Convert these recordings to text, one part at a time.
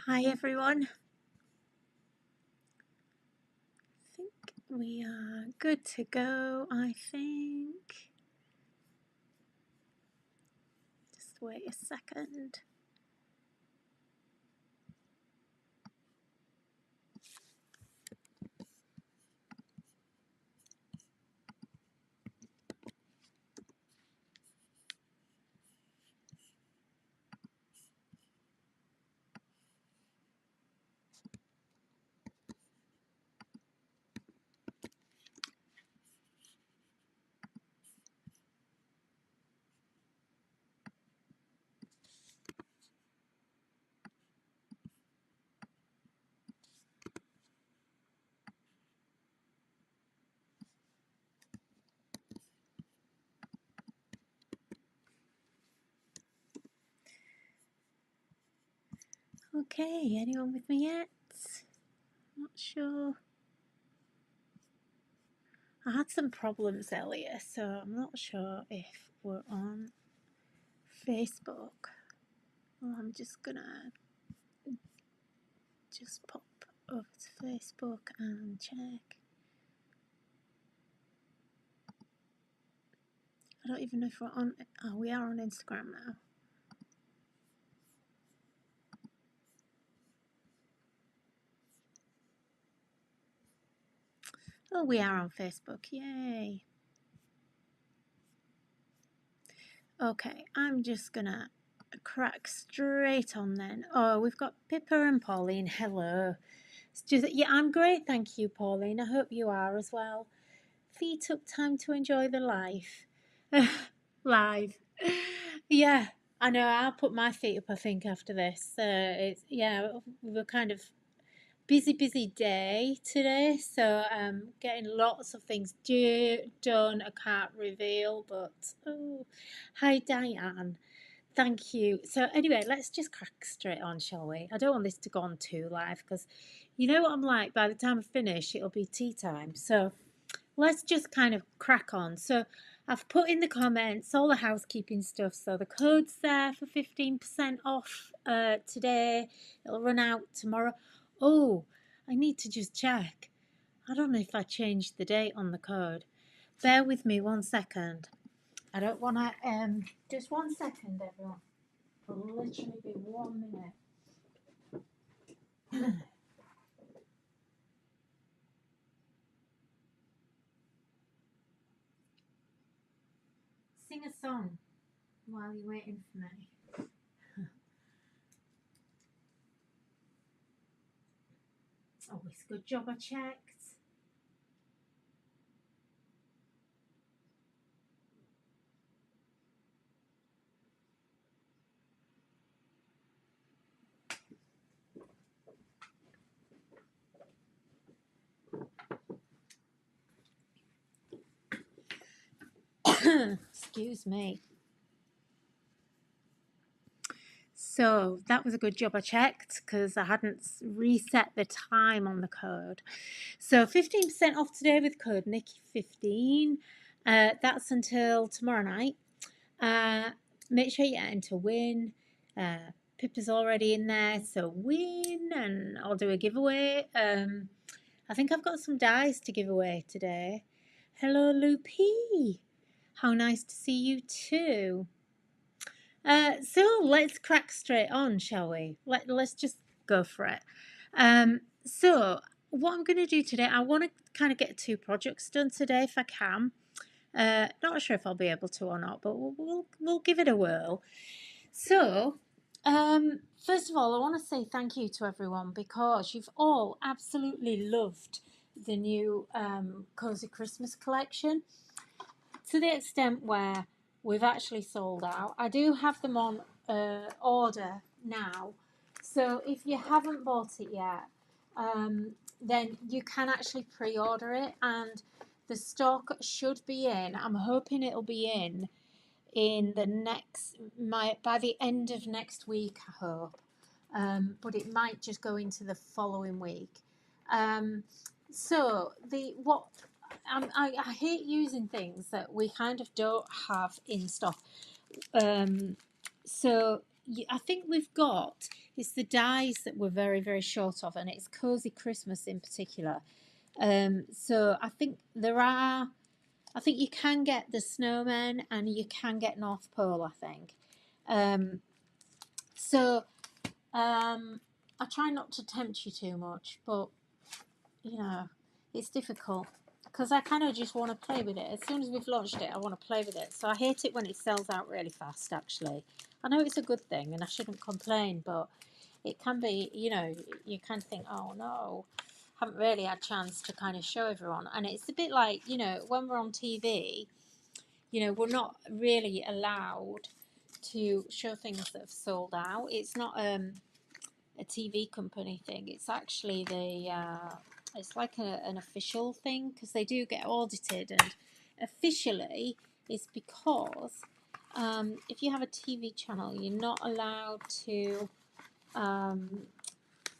Hi everyone. I think we are good to go, I think. Just wait a second. Okay, anyone with me yet? Not sure. I had some problems earlier, so I'm not sure if we're on Facebook. Well, I'm just gonna pop over to Facebook and check. I don't even know if we're on. Oh, we are on Instagram now. Oh, we are on Facebook. Yay. Okay, I'm just gonna crack straight on then. Oh, we've got Pippa and Pauline. Hello. It's just, yeah, I'm great, thank you, Pauline. I hope you are as well. Feet up, time to enjoy the life. Live. Yeah, I know. I'll put my feet up, I think, after this. We were kind of busy day today, so getting lots of things done. I can't reveal, but oh, hi Diane. Thank you. So anyway, let's just crack straight on, shall we? I don't want this to go on too live because you know what I'm like. By the time I finish, it'll be tea time. So let's just kind of crack on. So I've put in the comments all the housekeeping stuff. So the code's there for 15% off today. It'll run out tomorrow. Oh, I need to just check. I don't know if I changed the date on the code. Bear with me 1 second. I don't want to, just 1 second, everyone. It'll literally be 1 minute. Sing a song while you're waiting for me. Always good job I checked. Excuse me. So that was a good job I checked because I hadn't reset the time on the code. So 15% off today with code Nikki15. That's until tomorrow night. Make sure you enter win. Pippa's already in there, so win, and I'll do a giveaway. I think I've got some dies to give away today. Hello, Loopy. How nice to see you too. So let's crack straight on, shall we? Let's just go for it. So what I'm going to do today, I want to kind of get 2 projects done today if I can. Not sure if I'll be able to or not, but we'll give it a whirl. So, first of all, I want to say thank you to everyone because you've all absolutely loved the new Cozy Christmas collection to the extent where we've actually sold out. I do have them on order now, so if you haven't bought it yet, then you can actually pre-order it, and the stock should be in. I'm hoping it'll be in the next by the end of next week, I hope, but it might just go into the following week. So I hate using things that we kind of don't have in stock. So I think we've got, it's the dies that we're very, very short of, and it's Cozy Christmas in particular. So I think I think you can get the snowmen and you can get North Pole, I think. So I try not to tempt you too much, but you know, it's difficult because I kind of just want to play with it. As soon as we've launched it, I want to play with it. So I hate it when it sells out really fast, actually. I know it's a good thing and I shouldn't complain, but it can be, you know, you kind of think, oh no, haven't really had a chance to kind of show everyone. And it's a bit like, you know, when we're on TV, you know, we're not really allowed to show things that have sold out. It's not a TV company thing. It's actually it's like an official thing because they do get audited, and officially it's because if you have a TV channel, you're not allowed to a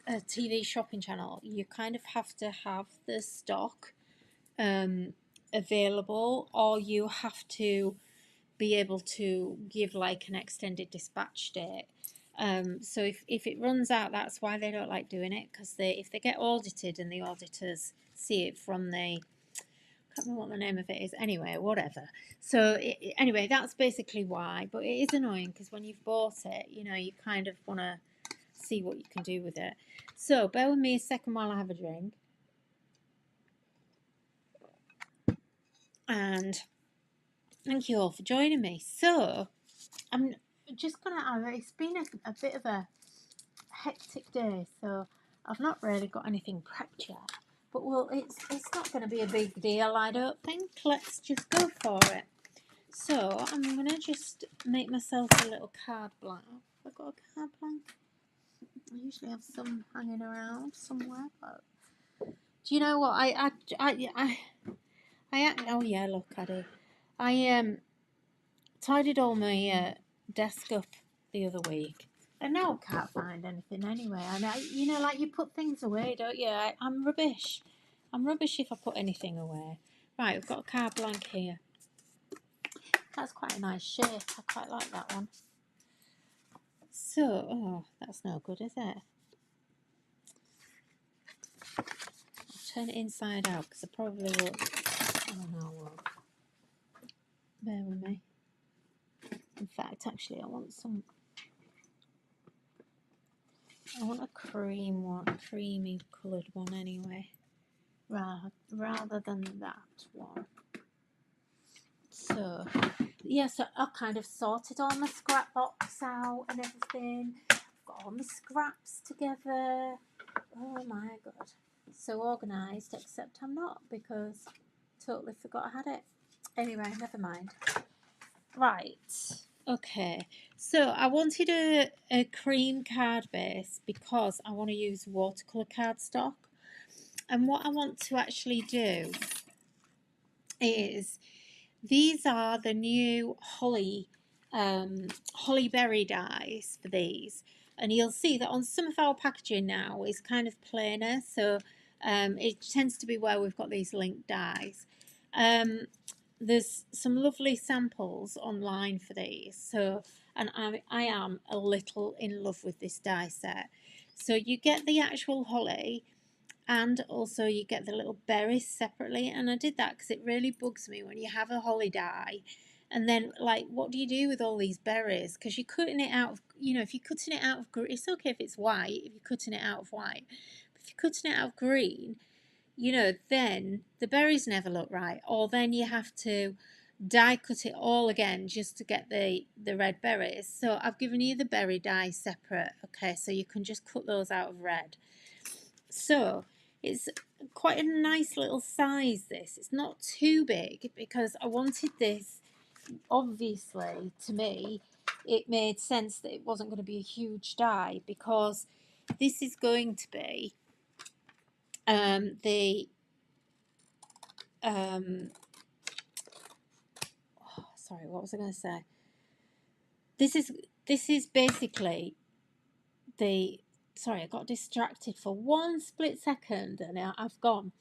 TV shopping channel. You kind of have to have the stock available, or you have to be able to give like an extended dispatch date. So if it runs out, that's why they don't like doing it, because if they get audited and the auditors see it from the, I can't remember what the name of it is, anyway, whatever. So anyway, that's basically why, but it is annoying because when you've bought it, you know, you kind of want to see what you can do with it. So bear with me a second while I have a drink. And thank you all for joining me. So I'm just gonna, it's been a bit of a hectic day, so I've not really got anything prepped yet, but well, it's not going to be a big deal, I don't think. Let's just go for it. So I'm going to just make myself a little card blank. I've got a card blank. I usually have some hanging around somewhere, but do you know what, I oh yeah, look, I do. I tidied all my desk up the other week, and now I can't find anything anyway. And you know, like you put things away, don't you? I'm rubbish. I'm rubbish if I put anything away. Right, we've got a card blank here. That's quite a nice shape. I quite like that one. So, oh, that's no good, is it? I'll turn it inside out because I probably won't. Oh no, I won't. Bear with me. In fact, actually, I want a cream one, creamy coloured one anyway, rather than that one. So, yeah, so I've kind of sorted all my scrap box out and everything. I've got all my scraps together. Oh my god. So organised, except I'm not, because I totally forgot I had it. Anyway, never mind. Right. Okay. So I wanted a cream card base because I want to use watercolour cardstock. And what I want to actually do is, these are the new holly berry dies for these, and you'll see that on some of our packaging now is kind of plainer, so it tends to be where we've got these linked dies. There's some lovely samples online for these, so, and I am a little in love with this die set. So you get the actual holly, and also you get the little berries separately, and I did that because it really bugs me when you have a holly die and then, like, what do you do with all these berries? Because you're cutting it out of, you know, if you're cutting it out of green, it's okay if it's white, if you're cutting it out of white, but if you're cutting it out of green, you know, then the berries never look right, or then you have to die cut it all again just to get the red berries. So I've given you the berry die separate, okay, so you can just cut those out of red. So it's quite a nice little size, this. It's not too big because I wanted this, obviously, to me, it made sense that it wasn't going to be a huge die, because this is going to be sorry, what was I going to say? This is basically the, sorry, I got distracted for one split second and I've gone.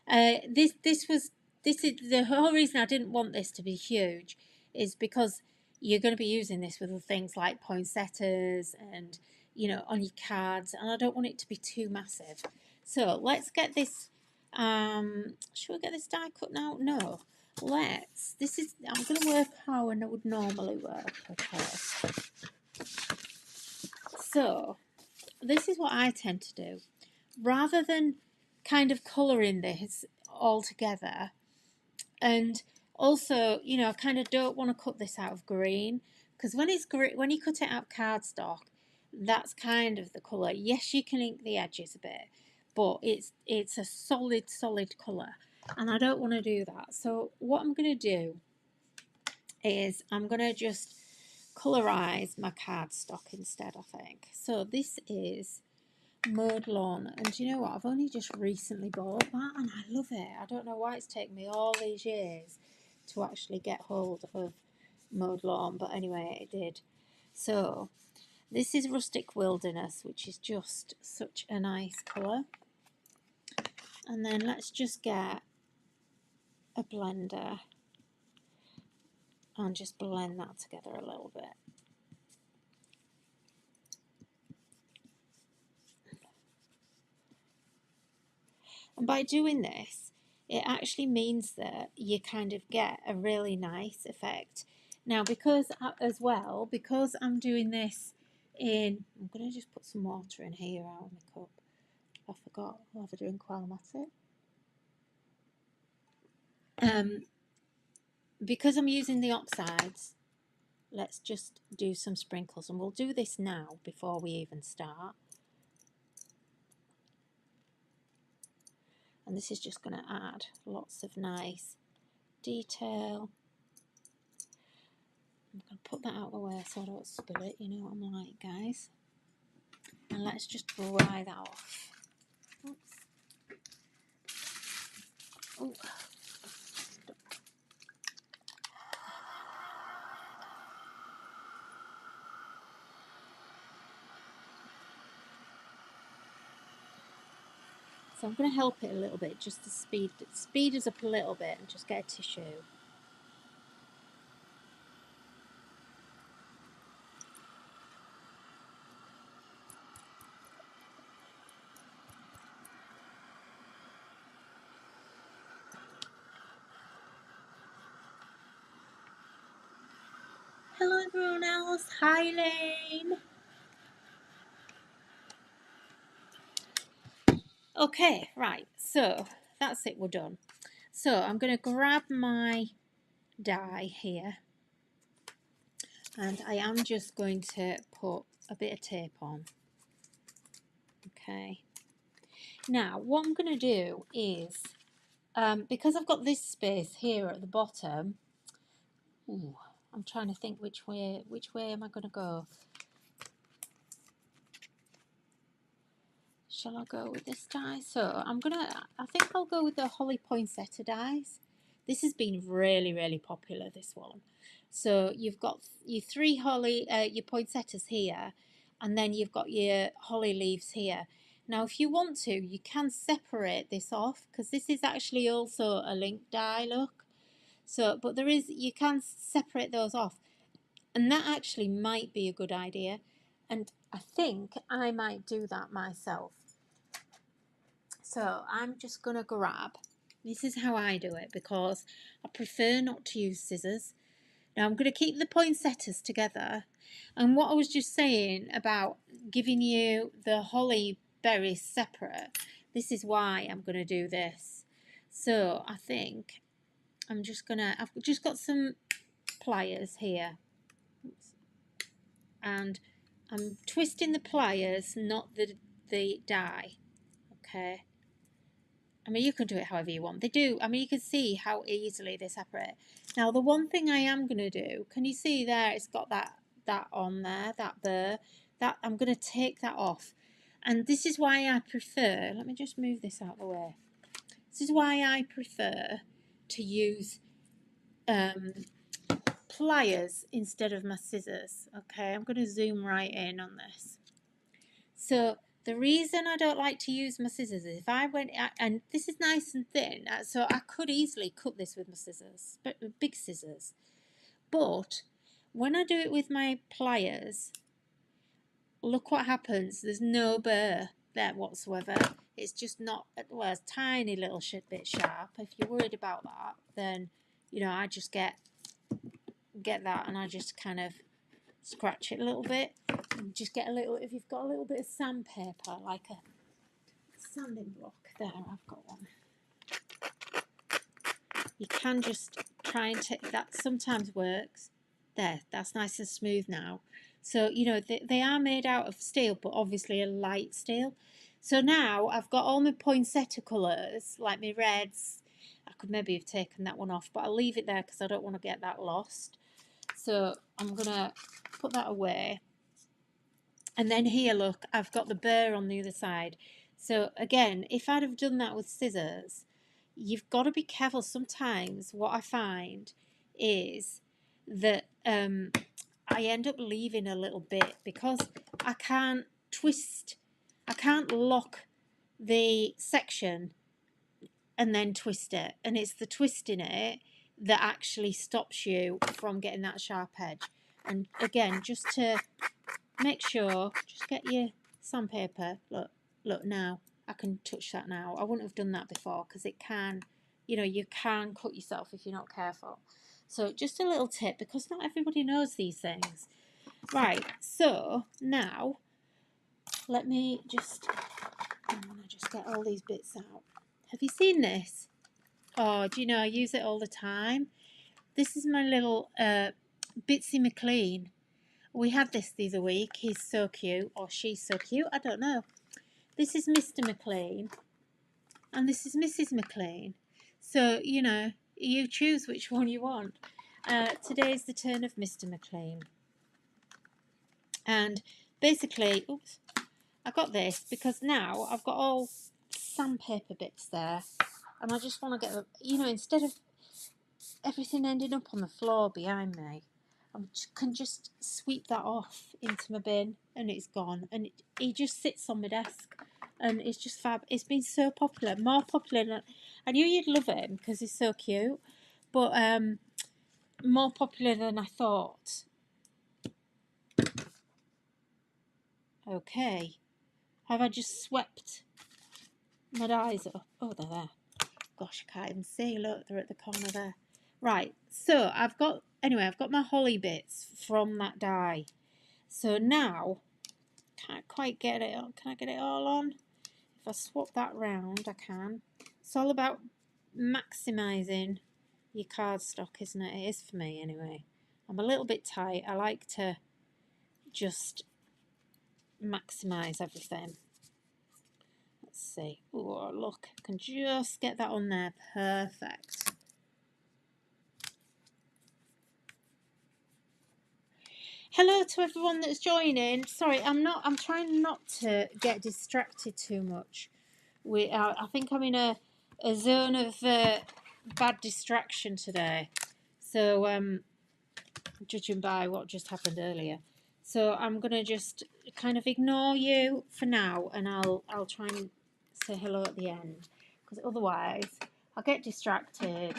This is the whole reason I didn't want this to be huge, is because you're going to be using this with things like poinsettias and, you know, on your cards, and I don't want it to be too massive. So let's get this, should we get this die cut now? No. I'm going to work how I would normally work, okay. So, this is what I tend to do. Rather than kind of colouring this all together, and also, you know, I kind of don't want to cut this out of green, because when you cut it out of cardstock, that's kind of the colour. Yes, you can ink the edges a bit, but it's a solid colour, and I don't want to do that. So what I'm going to do is I'm going to just colorise my cardstock instead, I think. So this is mowed lawn, and you know what, I've only just recently bought that and I love it. I don't know why it's taken me all these years to actually get hold of mowed lawn, but anyway, it did. So this is Rustic Wilderness, which is just such a nice colour. And then let's just get a blender and just blend that together a little bit. And by doing this, it actually means that you kind of get a really nice effect. Now, because I'm doing this I'm going to just put some water in here out of my cup. I forgot, I'll have a drink while I'm at it. Because I'm using the oxides, let's just do some sprinkles, and we'll do this now before we even start. And this is just going to add lots of nice detail. I'm going to put that out of the way so I don't spill it, you know what I'm like, guys. And let's just dry that off. Oops. Oh. So I'm going to help it a little bit just to speed us up a little bit and just get a tissue. Hello everyone else. Hi Lane. Okay, right. So that's it. We're done. So I'm going to grab my die here, and I am just going to put a bit of tape on. Okay. Now what I'm going to do is, because I've got this space here at the bottom, I'm trying to think which way am I going to go. Shall I go with this die? So I think I'll go with the holly poinsettia dies. This has been really popular, this one. So you've got your three holly, your poinsettias here, and then you've got your holly leaves here. Now if you want to, you can separate this off, because this is actually also a link die, look. So, but you can separate those off, and that actually might be a good idea, and I think I might do that myself. So I'm just going to grab, this is how I do it because I prefer not to use scissors. Now I'm going to keep the poinsettias together, and what I was just saying about giving you the holly berries separate, this is why I'm going to do this. So I think I've just got some pliers here. Oops. And I'm twisting the pliers, not the die. Okay. I mean, you can do it however you want. They do. I mean, you can see how easily they separate. Now, the one thing I am going to do, can you see there? It's got that on there, that burr. That I'm going to take that off. And this is why I prefer, let me just move this out of the way. This is why I prefer to use pliers instead of my scissors. Okay, I'm going to zoom right in on this. So the reason I don't like to use my scissors is if I went, and this is nice and thin, so I could easily cut this with my scissors, but big scissors. But when I do it with my pliers, look what happens. There's no burr there whatsoever. It's just not, well, it's a tiny little bit sharp. If you're worried about that, then, you know, I just get that and I just kind of scratch it a little bit. And just get a little, if you've got a little bit of sandpaper, like a sanding block. There, I've got one. You can just try and take that. Sometimes works. There, that's nice and smooth now. So, you know, they are made out of steel, but obviously a light steel. So now I've got all my poinsettia colours, like my reds. I could maybe have taken that one off, but I'll leave it there because I don't want to get that lost. So I'm going to put that away. And then here, look, I've got the burr on the other side. So again, if I'd have done that with scissors, you've got to be careful. Sometimes what I find is that I end up leaving a little bit because I can't twist, I can't lock the section and then twist it. And it's the twisting it that actually stops you from getting that sharp edge. And again, just to make sure, just get your sandpaper. Look now, I can touch that now. I wouldn't have done that before because it can, you know, you can cut yourself if you're not careful. So just a little tip, because not everybody knows these things. Right, so now let me just, I'm going to just get all these bits out. Have you seen this? Oh, do you know, I use it all the time. This is my little Bitsy McLean. We had this the other week. He's so cute, or she's so cute, I don't know. This is Mr. McLean, and this is Mrs. McLean. So, you know, you choose which one you want. Today's the turn of Mr. McLean. And basically, oops, I got this because now I've got all sandpaper bits there. And I just want to get, you know, instead of everything ending up on the floor behind me, I can just sweep that off into my bin and it's gone. And he just sits on my desk and it's just fab. It's been so popular, more popular than, I knew you'd love him because he's so cute, but more popular than I thought. Okay, have I just swept my dies up? Oh, they're there. Gosh, I can't even see. Look, they're at the corner there. Right, so I've got my holly bits from that die. So now, can't quite get it on. Can I get it all on? If I swap that round, I can. It's all about maximising your cardstock, isn't it? It is for me anyway. I'm a little bit tight. I like to just maximise everything. Let's see. Oh, look, I can just get that on there. Perfect. Hello to everyone that's joining. Sorry, I'm trying not to get distracted too much. I think I'm in a zone of bad distraction today. So, judging by what just happened earlier. So I'm gonna just kind of ignore you for now, and I'll try and say hello at the end, because otherwise I'll get distracted.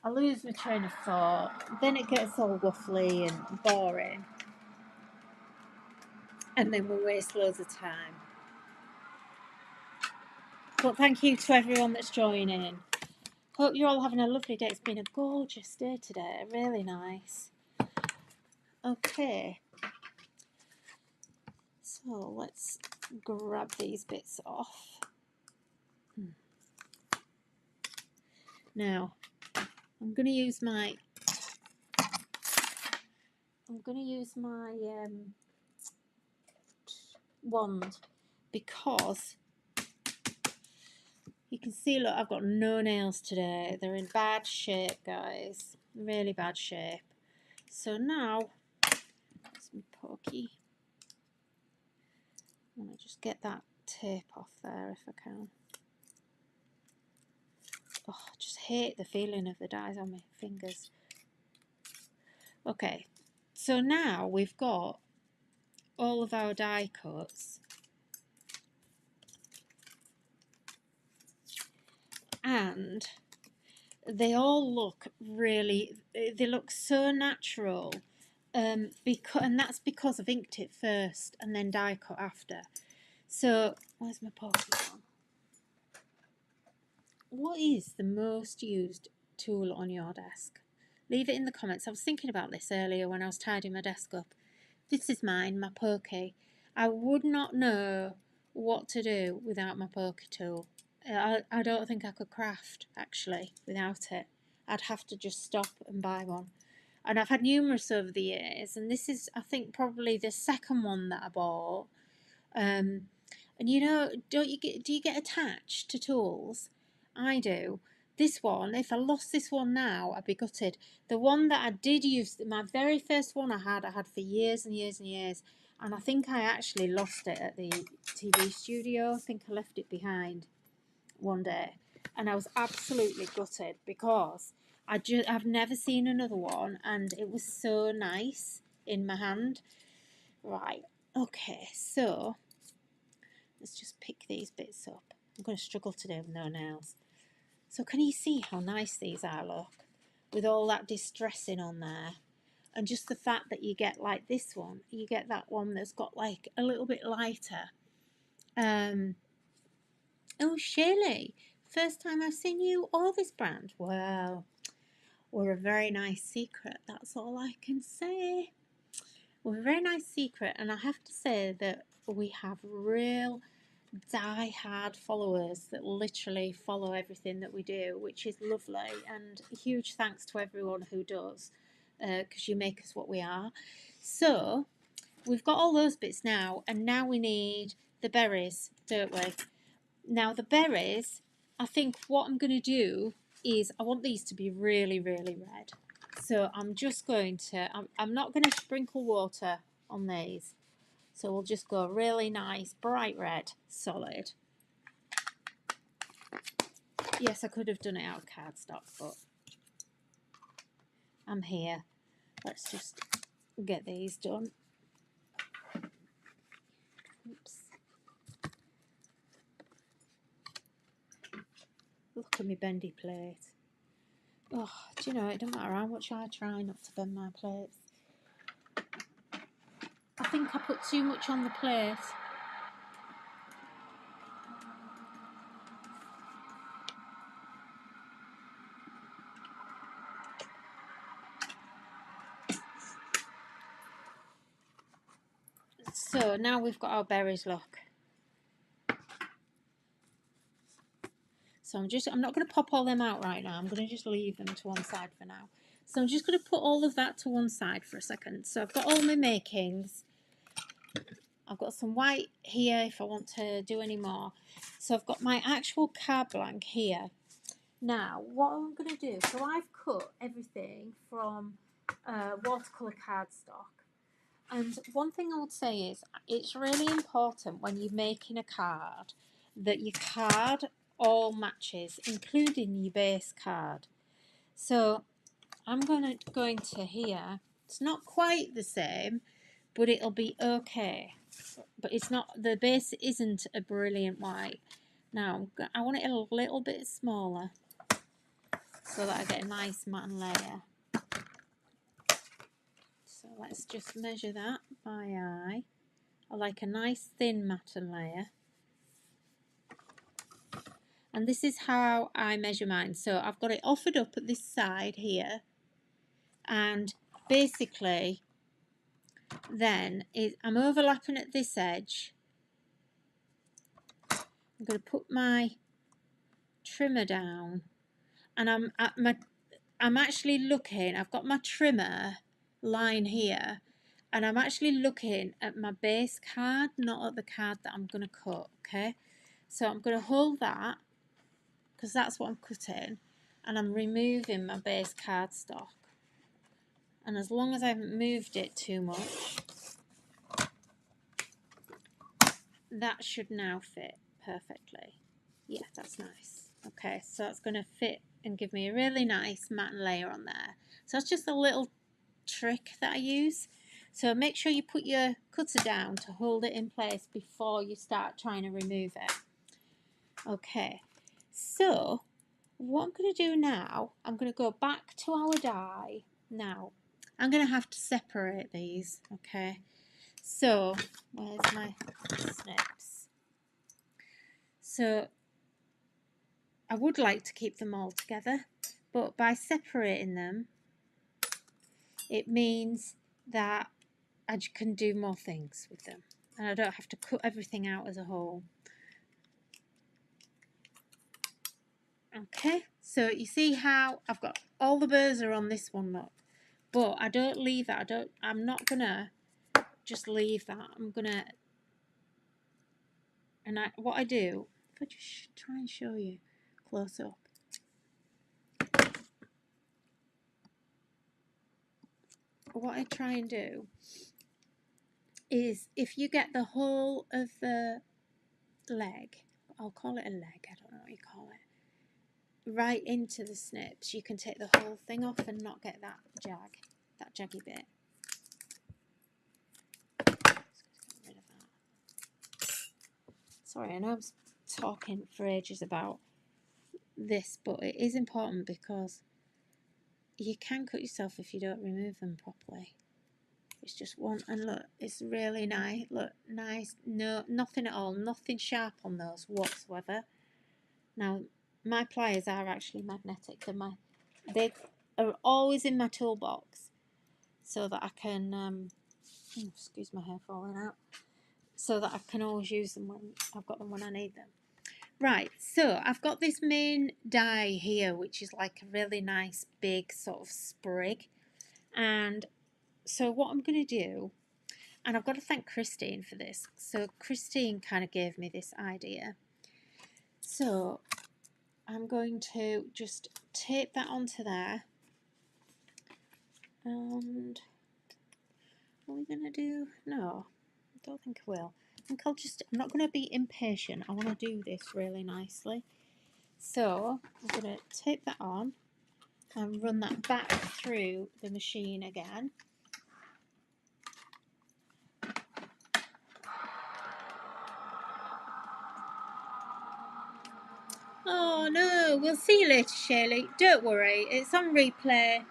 I lose my train of thought, then it gets all waffly and boring, and then we waste loads of time. But thank you to everyone that's joining. Hope you're all having a lovely day. It's been a gorgeous day today, really nice. Okay, so let's grab these bits off. Now, I'm going to use my wand, because you can see, look, I've got no nails today. They're in bad shape, guys. Really bad shape. So now, some pokey. I'm going to just get that tape off there if I can. Oh, I just hate the feeling of the dies on my fingers. Okay, so now we've got all of our die cuts. And they all look really, they look so natural and that's because I've inked it first and then die cut after. So where's my Pokemon? What is the most used tool on your desk? Leave it in the comments. I was thinking about this earlier when I was tidying my desk up. This is mine, my Poke. I would not know what to do without my Poke tool. I don't think I could craft, actually, without it. I'd have to just stop and buy one. And I've had numerous over the years, and this is, I think, probably the second one that I bought. And you know, do you get attached to tools? I do. This one, if I lost this one now, I'd be gutted. The one that I did use, my very first one I had for years and years and years, and I think I actually lost it at the TV studio. I think I left it behind one day, and I was absolutely gutted because I've never seen another one, and it was so nice in my hand. Right, okay, so let's just pick these bits up. I'm going to struggle today with no nails. So can you see how nice these are, look? With all that distressing on there. And just the fact that you get like this one, you get that one that's got like a little bit lighter. Oh, Shirley, first time I've seen you or this brand. Well, we're a very nice secret, that's all I can say. We're a very nice secret, and I have to say that we have real die-hard followers that literally follow everything that we do, which is lovely, and huge thanks to everyone who does, because you make us what we are. So we've got all those bits now, and now we need the berries, don't we? Now the berries, I think what I'm going to do is I want these to be really, really red. So I'm just going to, I'm not going to sprinkle water on these. So we'll just go really nice, bright red, solid. Yes, I could have done it out of cardstock, but I'm here. Let's just get these done. Oops. Look at me bendy plate. Oh, do you know, it doesn't matter how much I try not to bend my plates. I think I put too much on the plate. So now we've got our berries, look. So I'm not going to pop all them out right now. I'm going to just leave them to one side for now. So I'm just going to put all of that to one side for a second. So I've got all my makings. I've got some white here if I want to do any more. So I've got my actual card blank here. Now, what I'm going to do, so I've cut everything from watercolour cardstock. And one thing I would say is it's really important when you're making a card that your card all matches, including your base card. So I'm going to here. It's not quite the same, but it'll be okay. But it's not, the base isn't a brilliant white. Now I want it a little bit smaller so that I get a nice matte layer. So let's just measure that by eye. I like a nice thin matte layer. And this is how I measure mine. So I've got it offered up at this side here. And basically then I'm overlapping at this edge. I'm going to put my trimmer down. And I'm actually looking, I've got my trimmer line here. And I'm actually looking at my base card, not at the card that I'm going to cut, okay? So I'm going to hold that, because that's what I'm cutting, and I'm removing my base cardstock. And as long as I haven't moved it too much, that should now fit perfectly. Yeah, that's nice. Okay, so that's going to fit and give me a really nice matte layer on there. So that's just a little trick that I use. So make sure you put your cutter down to hold it in place before you start trying to remove it. Okay, so what I'm going to do now, I'm going to go back to our die. Now, I'm going to have to separate these, okay? So, where's my snips? So, I would like to keep them all together, but by separating them, it means that I can do more things with them. And I don't have to cut everything out as a whole. Okay, so you see how I've got all the burrs are on this one, look. But I don't leave that. I'm not gonna just leave that. I'm gonna, and what I do, if I just try and show you close up. What I try and do is, if you get the whole of the leg, I'll call it a leg, I don't know what you call it, right into the snips, you can take the whole thing off and not get that jaggy bit. Sorry, I know I'm talking for ages about this, but it is important because you can cut yourself if you don't remove them properly. It's just one, and look, it's really nice. Look, nice. No, nothing at all, nothing sharp on those whatsoever. Now, my pliers are actually magnetic. They are always in my toolbox so that I can, excuse my hair falling out, so that I can always use them when I've got them when I need them. Right, so I've got this main die here, which is like a really nice big sort of sprig. And so what I'm going to do, and I've got to thank Christine for this. So Christine kind of gave me this idea. So I'm going to just tape that onto there. And what are we going to do? No, I don't think I will. I think I'm not going to be impatient. I want to do this really nicely. So I'm going to tape that on and run that back through the machine again. Oh no, we'll see you later, Shirley. Don't worry, it's on replay.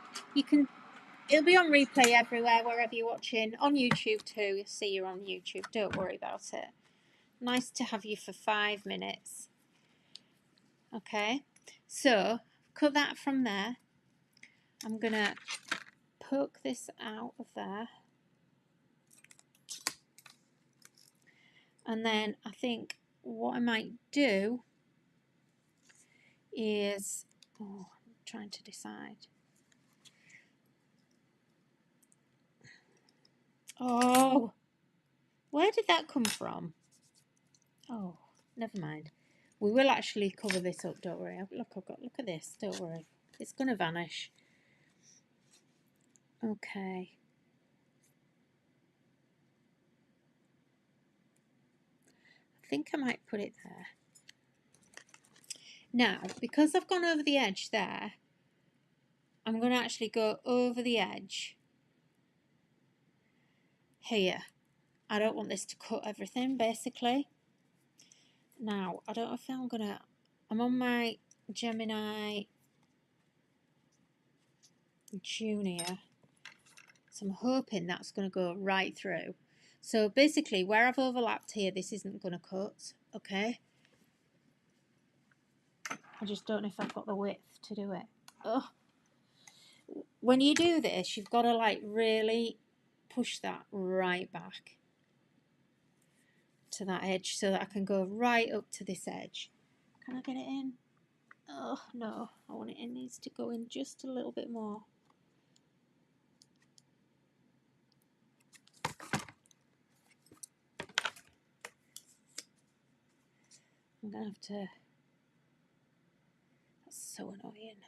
It'll be on replay everywhere, wherever you're watching. On YouTube too, you'll see you're on YouTube. Don't worry about it. Nice to have you for 5 minutes. Okay, so cut that from there. I'm gonna poke this out of there. And then I think what I might do is, I'm trying to decide. Oh, where did that come from? Oh, never mind. We will actually cover this up, don't worry. Look at this, don't worry. It's going to vanish. Okay. I think I might put it there. Now, because I've gone over the edge there, I'm going to actually go over the edge here. I don't want this to cut everything, basically. Now, I don't know if I'm on my Gemini Junior, so I'm hoping that's going to go right through. So basically, where I've overlapped here, this isn't going to cut, okay? I just don't know if I've got the width to do it. Oh. When you do this, you've got to like really push that right back to that edge so that I can go right up to this edge. Can I get it in? Oh, no. I want it needs to go in just a little bit more. I'm going to have to... That's so annoying.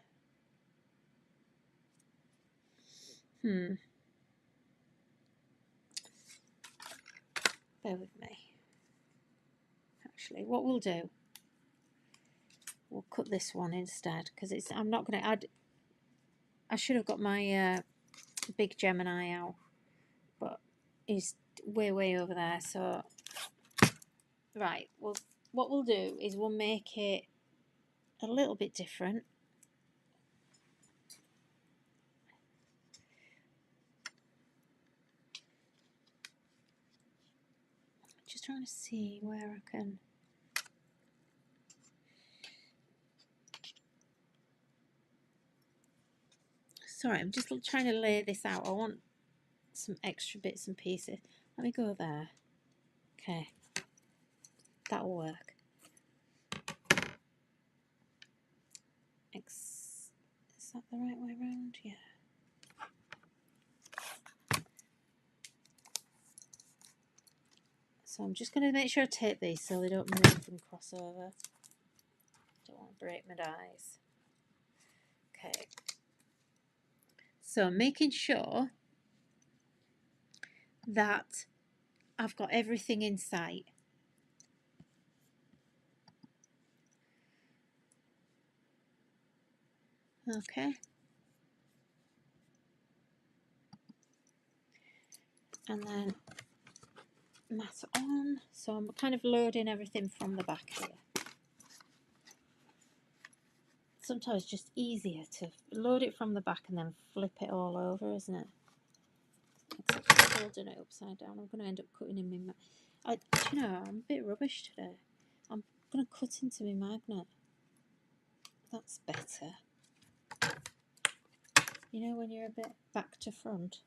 Bear with me. Actually, what we'll do, we'll cut this one instead, because I'm not going to add... I should have got my big Gemini out, but he's way over there, so... Right, well, what we'll do is we'll make it a little bit different. trying to see where I can. Sorry, I'm just trying to lay this out. I want some extra bits and pieces. Let me go there. Okay, that'll work. Is that the right way around? Yeah. So I'm just going to make sure I tape these so they don't move and cross over. Don't want to break my dies. Okay. So I'm making sure that I've got everything in sight. Okay. And then mat on. So I'm kind of loading everything from the back here. Sometimes it's just easier to load it from the back and then flip it all over, isn't it? Except I'm holding it upside down. I'm going to end up cutting in my... you know, I'm a bit rubbish today. I'm going to cut into my magnet. That's better. You know, when you're a bit back to front.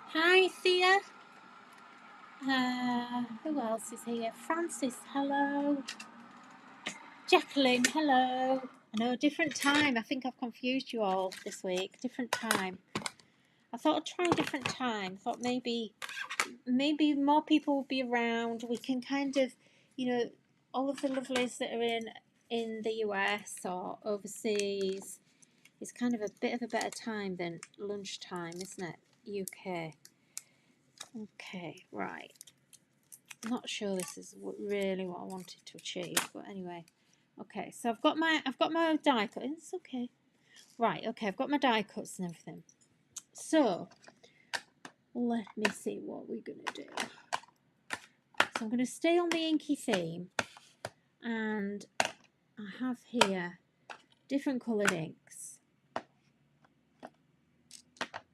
Hi, Thea. Who else is here? Francis, hello. Jacqueline, hello. I know, different time. I think I've confused you all this week. Different time. I thought I'd try a different time. Thought maybe more people will be around. We can kind of, you know, all of the lovelies that are in the US or overseas. It's kind of a bit of a better time than lunchtime, isn't it? UK. Okay, right. I'm not sure this is really what I wanted to achieve, but anyway. Okay, so I've got my die cut. It's okay. Right, okay, I've got my die cuts and everything. So let me see what we're gonna do. So I'm gonna stay on the inky theme, and I have here different coloured inks.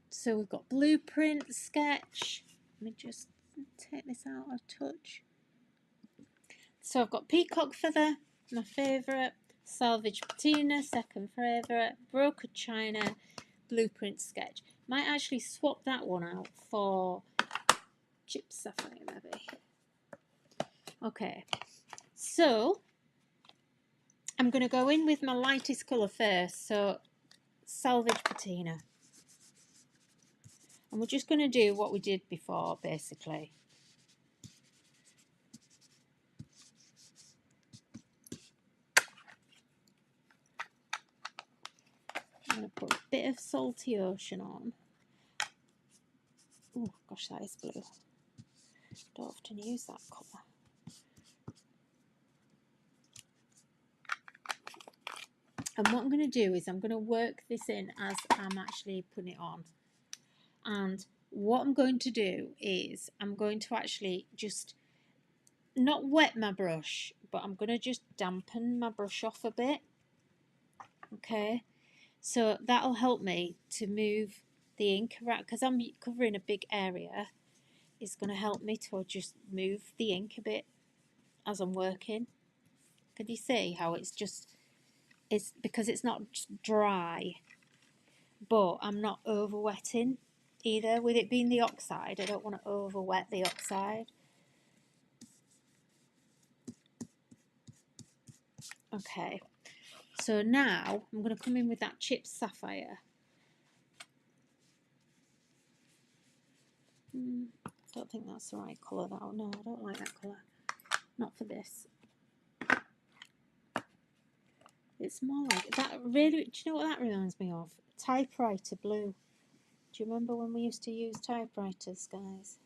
So we've got blueprint, sketch. Let me just take this out a touch. So I've got peacock feather, my favourite, salvage patina, second favourite, brokered china, blueprint sketch. Might actually swap that one out for chip sapphire maybe. Okay, so I'm going to go in with my lightest colour first, so salvage patina. And we're just going to do what we did before, basically. I'm going to put a bit of salty ocean on. Oh gosh, that is blue. Don't often use that colour. And what I'm going to do is I'm going to work this in as I'm actually putting it on. And what I'm going to do is I'm going to actually just not wet my brush, but I'm going to just dampen my brush off a bit. Okay, so that'll help me to move the ink around, because I'm covering a big area. It's going to help me to just move the ink a bit as I'm working. Can you see how it's because it's not dry, but I'm not over wetting either. With it being the oxide, I don't want to over wet the oxide. Okay, so now I'm going to come in with that chipped sapphire. Don't think that's the right colour. That no, I don't like that colour. Not for this. It's more like that. Really, do you know what that reminds me of? Typewriter blue. Do you remember when we used to use typewriters, guys?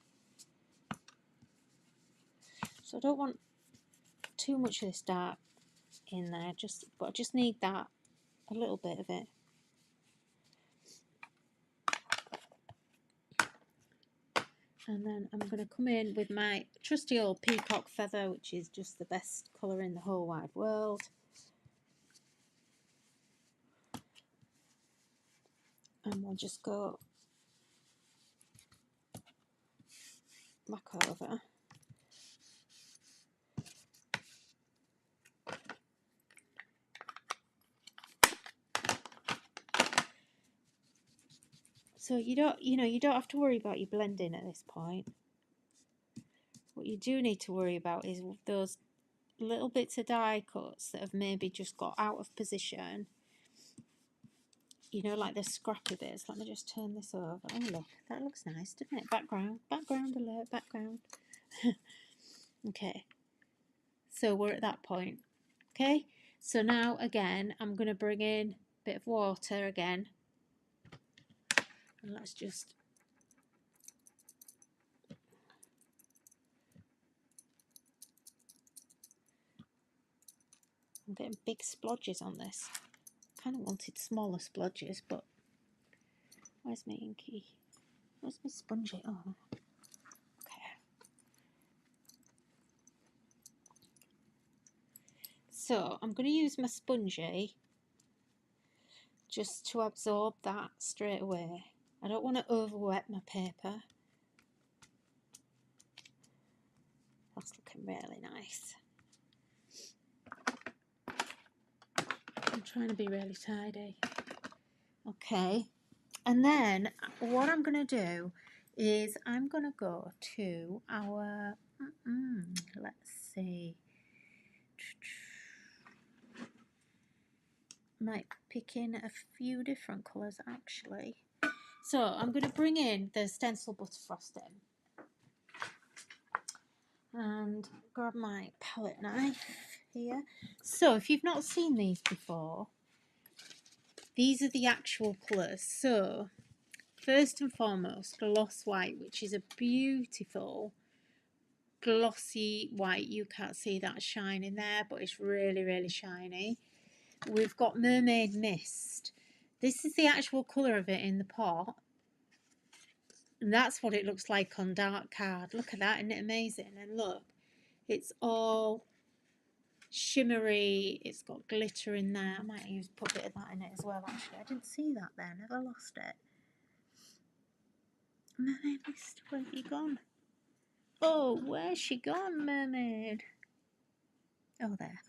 So I don't want too much of this dark in there. But I just need that, a little bit of it. And then I'm going to come in with my trusty old peacock feather, which is just the best colour in the whole wide world. And we'll just go back over. So you don't have to worry about your blending at this point. What you do need to worry about is those little bits of die cuts that have maybe just got out of position. You know, like the scrappy bits. Let me just turn this over. Oh look, that looks nice, doesn't it? Background alert, background. Okay, so we're at that point. Okay, so now again, I'm going to bring in a bit of water again. And let's just... I'm getting big splodges on this. Kind of wanted smaller splodges, but where's my inky? Where's my spongy? Oh, okay. So I'm going to use my spongy just to absorb that straight away. I don't want to overwet my paper. That's looking really nice. I'm trying to be really tidy. Okay, and then what I'm going to do is I'm going to go to our, let's see, might pick in a few different colours actually. So I'm going to bring in the stencil butter frosting and grab my palette knife here. So if you've not seen these before, these are the actual colours. So first and foremost, gloss white, which is a beautiful glossy white. You can't see that shine in there, but it's really, really shiny. We've got Mermaid Mist. This is the actual colour of it in the pot. And that's what it looks like on dark card. Look at that, isn't it amazing? And look, it's all shimmery. It's got glitter in there. I might put a bit of that in it as well, actually. I didn't see that there. Never lost it. Mermaid Mist, where have you gone? Oh, where's she gone, Mermaid? Oh, there.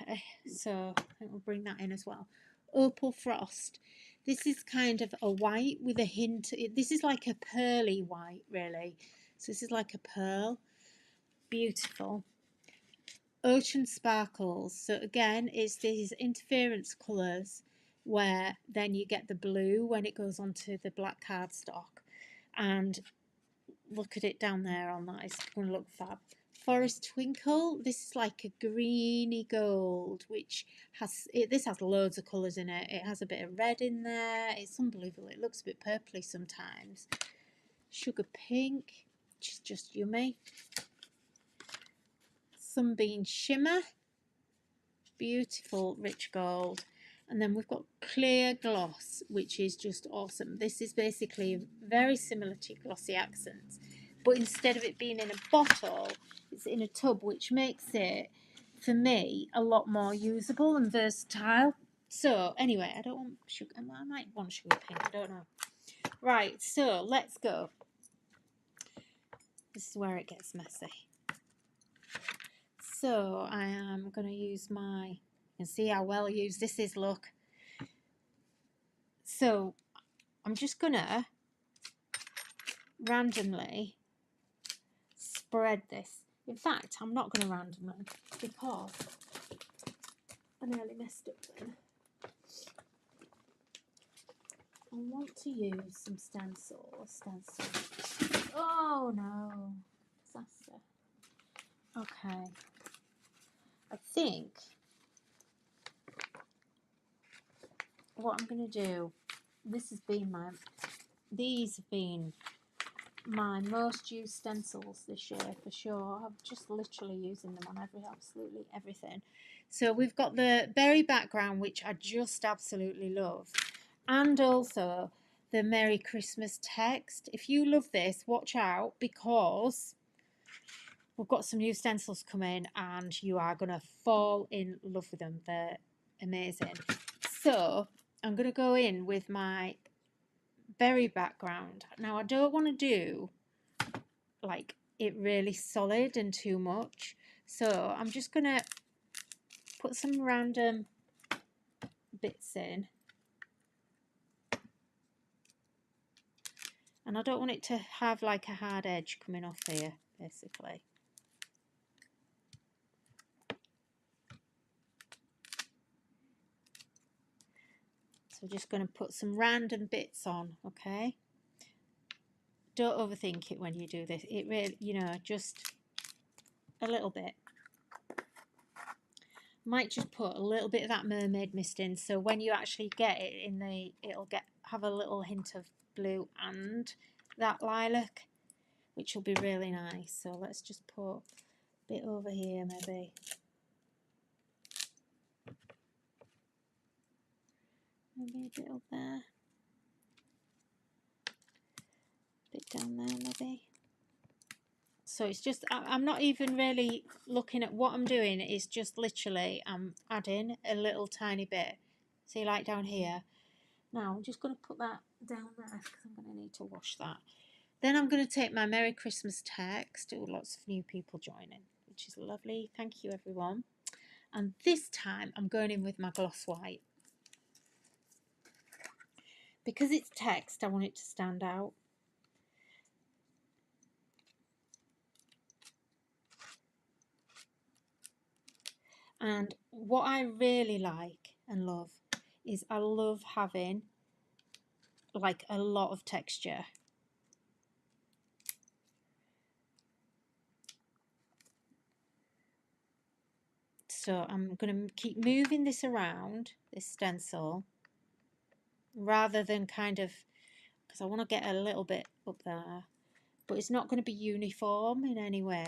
Okay, so I think we'll bring that in as well. Opal Frost. This is kind of a white with a hint. This is like a pearly white, really. So this is like a pearl. Beautiful. Ocean Sparkles. So again, it's these interference colours where then you get the blue when it goes onto the black cardstock. And look at it down there on that. It's going to look fab. Forest Twinkle. This is like a greeny gold, which has this has loads of colours in it. It has a bit of red in there. It's unbelievable. It looks a bit purpley sometimes. Sugar Pink, which is just yummy. Sunbeam Shimmer, beautiful rich gold. And then we've got Clear Gloss, which is just awesome. This is basically very similar to Glossy Accents, but instead of it being in a bottle, it's in a tub, which makes it, for me, a lot more usable and versatile. So anyway, I don't want sugar. I might want Sugar Pink. I don't know. Right, so let's go. This is where it gets messy. So I am going to use my, you can see how well used this is, look. So I'm just going to randomly spread this. In fact, I'm not going to randomly because I nearly messed up then. I want to use some stencil. Oh no, disaster. Okay, I think what I'm going to do, these have been my most used stencils this year for sure. I'm just literally using them on absolutely everything. So we've got the berry background, which I just absolutely love, and also the Merry Christmas text. If you love this, watch out, because we've got some new stencils coming and you are going to fall in love with them. They're amazing. So I'm going to go in with my berry background. Now I don't want to do like it really solid and too much, so I'm just going to put some random bits in, and I don't want it to have like a hard edge coming off here basically. So I'm just going to put some random bits on, okay? Don't overthink it when you do this. It really, you know, just a little bit. Might just put a little bit of that mermaid mist in, so when you actually get it in the, it'll have a little hint of blue and that lilac, which will be really nice. So let's just put a bit over here maybe. Maybe a bit up there. Bit down there maybe. So it's just, I'm not even really looking at what I'm doing. It's just literally I'm adding a little tiny bit. See, like down here. Now I'm just going to put that down there because I'm going to need to wash that. Then I'm going to take my Merry Christmas text. Oh, lots of new people joining, which is lovely. Thank you, everyone. And this time I'm going in with my gloss white. Because it's text, I want it to stand out. And what I really like and love is I love having like a lot of texture. So I'm going to keep moving this around, this stencil, rather than kind of, because I want to get a little bit up there, but it's not going to be uniform in any way.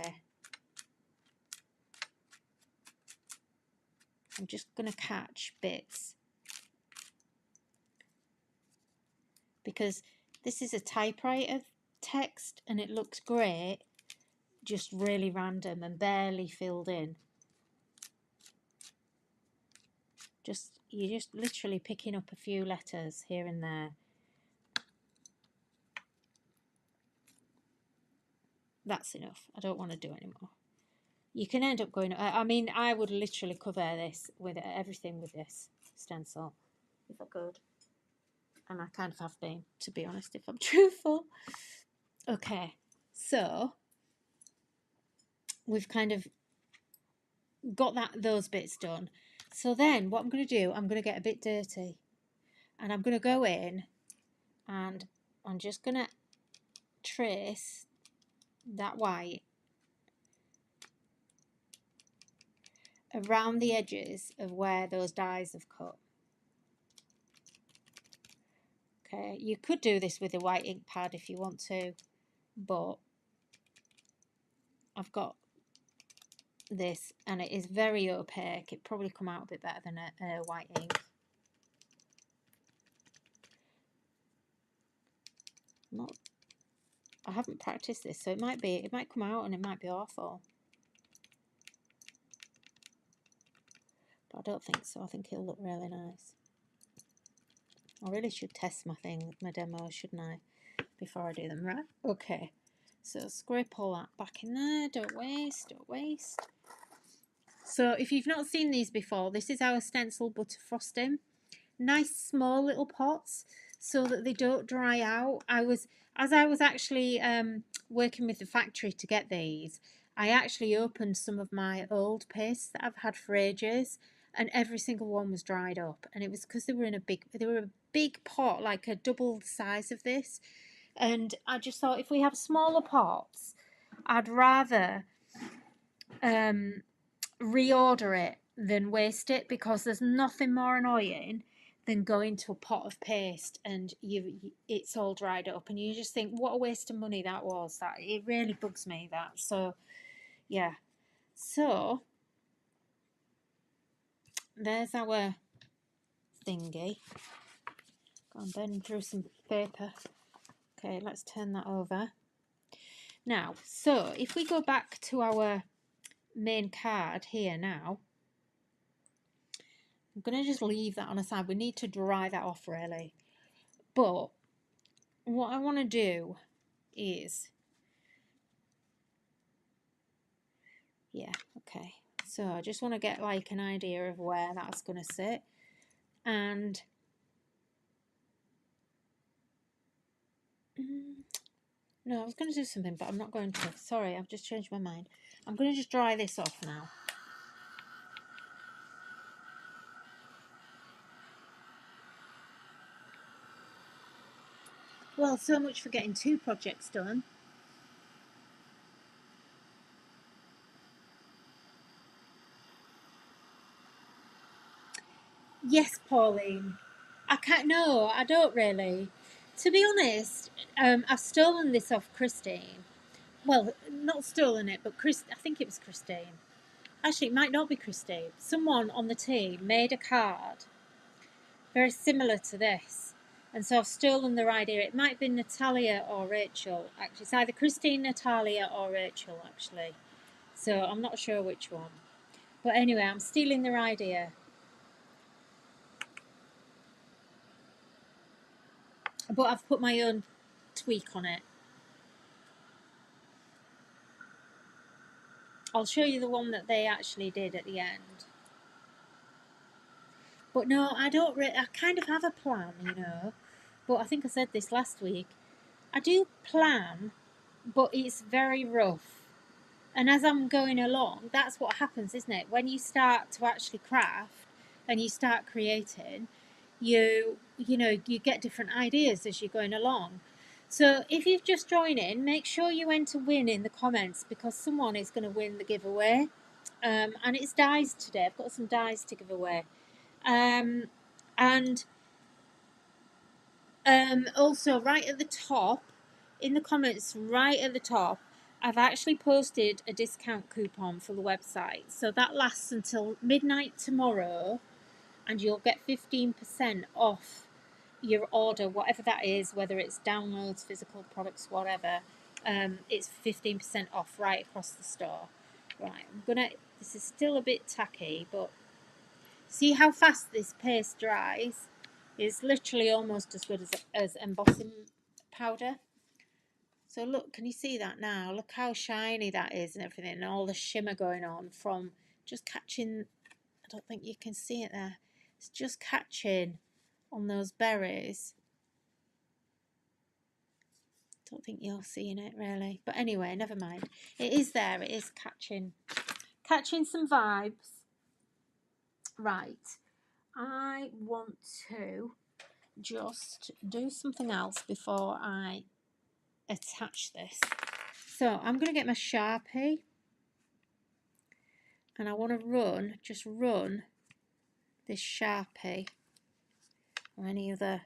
I'm just going to catch bits because this is a typewriter text and it looks great, just really random and barely filled in. You're just literally picking up a few letters here and there. That's enough. I don't want to do any more. You can end up going, I mean, I would literally cover this with everything with this stencil if I could. And I kind of have been, to be honest, if I'm truthful. Okay, so we've kind of got those bits done. So then what I'm going to do, I'm going to get a bit dirty. And I'm going to go in and I'm just going to trace that white around the edges of where those dies have cut. Okay, you could do this with a white ink pad if you want to, but I've got this and it is very opaque. It probably come out a bit better than a white ink. I haven't practiced this, so it might come out and it might be awful. But I don't think so. I think it'll look really nice. I really should test my demos, shouldn't I, before I do them, right? Okay, so scrape all that back in there. Don't waste, don't waste. So if you've not seen these before, this is our stencil butter frosting. Nice small little pots so that they don't dry out. As I was actually working with the factory to get these, I actually opened some of my old pastes that I've had for ages, and every single one was dried up, and it was because they were a big pot, like a double the size of this. And I just thought, if we have smaller pots, I'd rather reorder it than waste it, because there's nothing more annoying than going to a pot of paste and it's all dried up and you just think, what a waste of money that was. That it really bugs me, that. So yeah, so there's our thingy. I'm burning through some paper. Okay, let's turn that over now. So if we go back to our main card here now, I'm going to just leave that on a side. We need to dry that off really. But what I want to do is, yeah, okay. So I just want to get like an idea of where that's going to sit. And no, I was going to do something, but I'm not going to. Sorry, I've just changed my mind. I'm going to just dry this off now. Well, so much for getting 2 projects done. Yes, Pauline. I can't. No, I don't really. To be honest, I've stolen this off Christine. Well, not stolen it, but I think it was Christine. Actually, it might not be Christine. Someone on the team made a card very similar to this. And so I've stolen their idea. It might be Natalia or Rachel. Actually, it's either Christine, Natalia, or Rachel, actually. So I'm not sure which one. But anyway, I'm stealing their idea. But I've put my own tweak on it. I'll show you the one that they actually did at the end. But no, I don't I kind of have a plan, you know. But I think I said this last week. I do plan, but it's very rough. And as I'm going along, that's what happens, isn't it? When you start to actually craft and you start creating, you get different ideas as you're going along. So if you've just joined in, make sure you enter win in the comments, because someone is going to win the giveaway. And it's dies today. I've got some dies to give away. And also right at the top, in the comments right at the top, I've actually posted a discount coupon for the website. So that lasts until midnight tomorrow, and you'll get 15% off your order, whatever that is, whether it's downloads, physical products, whatever. It's 15% off right across the store. Right, this is still a bit tacky, but see how fast this paste dries? It's literally almost as good as embossing powder. So look, can you see that now? Look how shiny that is and everything, and all the shimmer going on from just catching. I don't think you can see it there. It's just catching on those berries. Don't think you're seeing it really, but anyway, never mind. It is there. It is catching some vibes. Right, I want to just do something else before I attach this. So I'm going to get my Sharpie, and I want to just run this Sharpie, or any other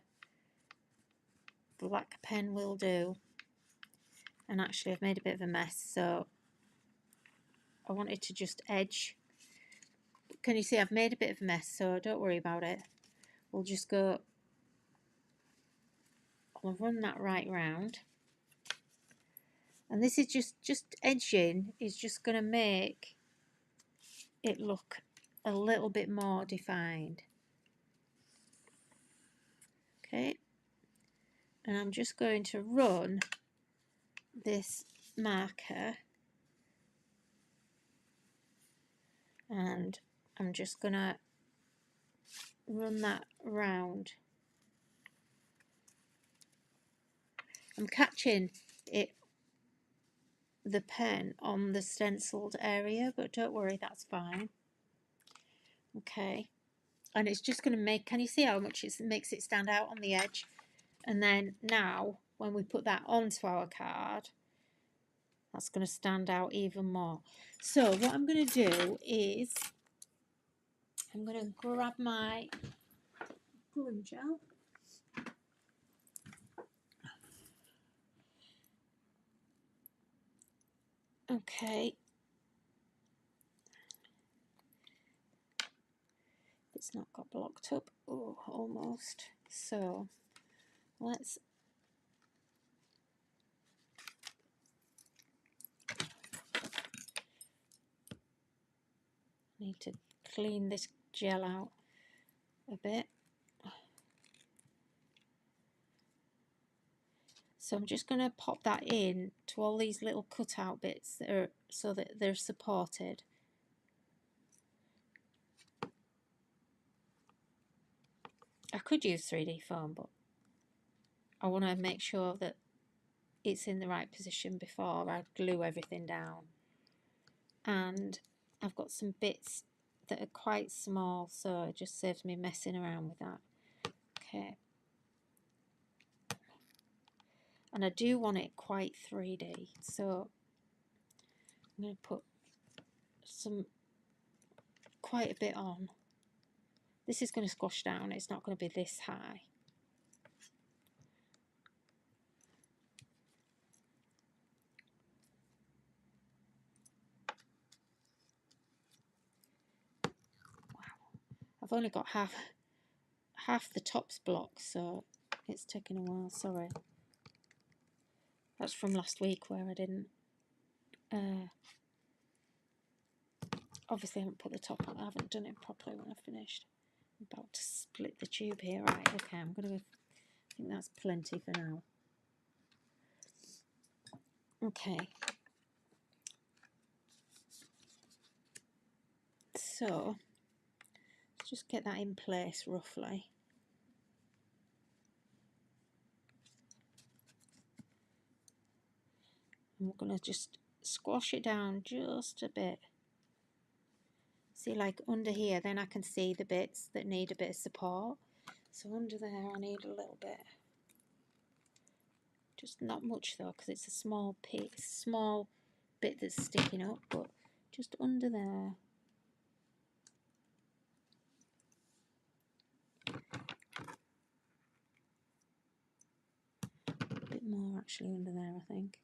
black pen will do. And actually I've made a bit of a mess, so I wanted to just edge. Can you see I've made a bit of a mess, so don't worry about it. We'll just go, I'll run that right round. And this is just edging is just going to make it look a little bit more defined. Okay, and I'm just going to run this marker, and I'm just going to run that round. I'm catching the pen on the stenciled area, but don't worry, that's fine. Okay, and it's just going to make, can you see how much it makes it stand out on the edge? And then now when we put that onto our card, that's going to stand out even more. So what I'm going to do is I'm going to grab my glue gel. Okay, it's not got blocked up. Oh, almost. So let's need to clean this gel out. a bit. So I'm just going to pop that in to all these little cutout bits that are, so that they're supported. I could use 3D foam, but I want to make sure that it's in the right position before I glue everything down. And I've got some bits that are quite small, so it just saves me messing around with that. Okay. And I do want it quite 3D, so I'm going to put quite a bit on. This is going to squash down, it's not going to be this high. I've only got half the tops blocked, so it's taking a while. Sorry. That's from last week where I didn't. Obviously, I haven't put the top on. I haven't done it properly when I finished. I'm about to split the tube here. Right. Okay. I'm gonna. I think that's plenty for now. Okay. So let's just get that in place roughly. And we're going to just squash it down just a bit. See, like under here, then I can see the bits that need a bit of support. So under there, I need a little bit. Just not much though, because it's a small piece, small bit that's sticking up, but just under there. A bit more actually under there, I think.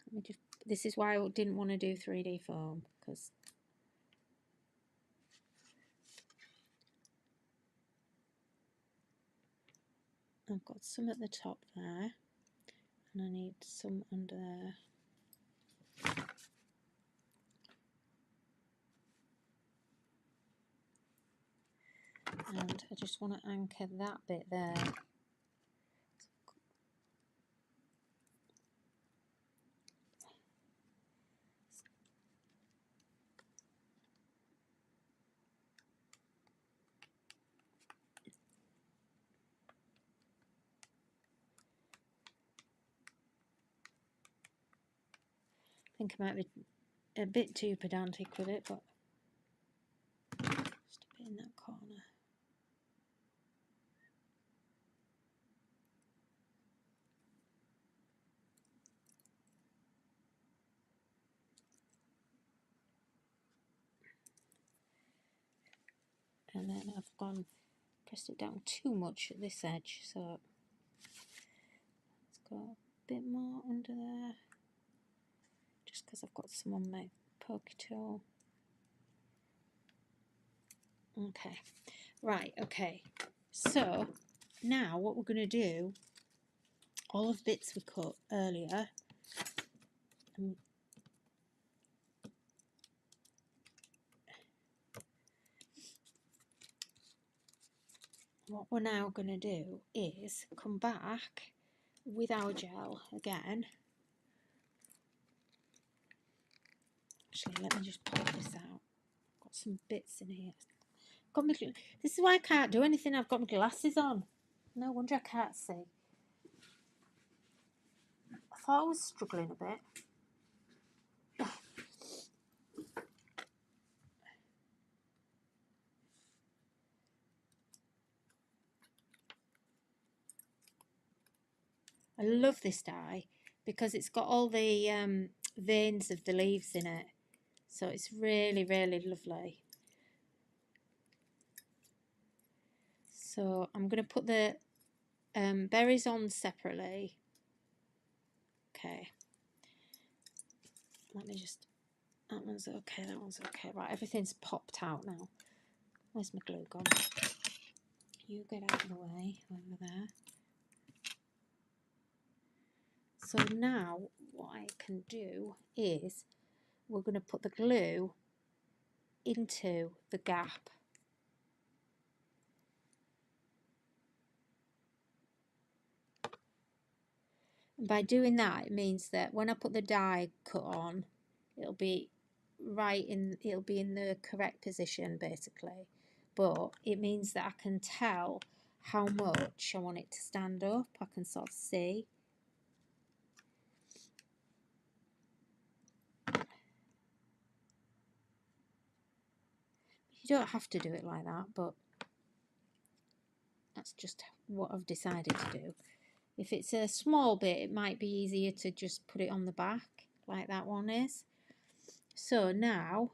Let me just. This is why I didn't want to do 3D foam, because I've got some at the top there, and I need some under there. And I just want to anchor that bit there. I think I might be a bit too pedantic with it, but just a bit in that corner. And then I've pressed it down too much at this edge, so let's go a bit more under there, just because I've got some on my poke tool. Okay, right, okay. So now what we're going to do, all of the bits we cut earlier, what we're now going to do is come back with our gel again. Actually, let me just pop this out. I've got some bits in here. This is why I can't do anything. I've got my glasses on. No wonder I can't see. I thought I was struggling a bit. I love this die because it's got all the veins of the leaves in it. So it's really, really lovely. So I'm going to put the berries on separately. Okay. Let me just, that one's okay, that one's okay. Right, everything's popped out now. Where's my glue gone? You get out of the way, over there. So now what I can do is we're going to put the glue into the gap. by doing that, it means that when I put the die cut on, it'll be it'll be in the correct position basically. But it means that I can tell how much I want it to stand up. I can sort of see. You don't have to do it like that, but that's just what I've decided to do. If it's a small bit, it might be easier to just put it on the back like that one is. So now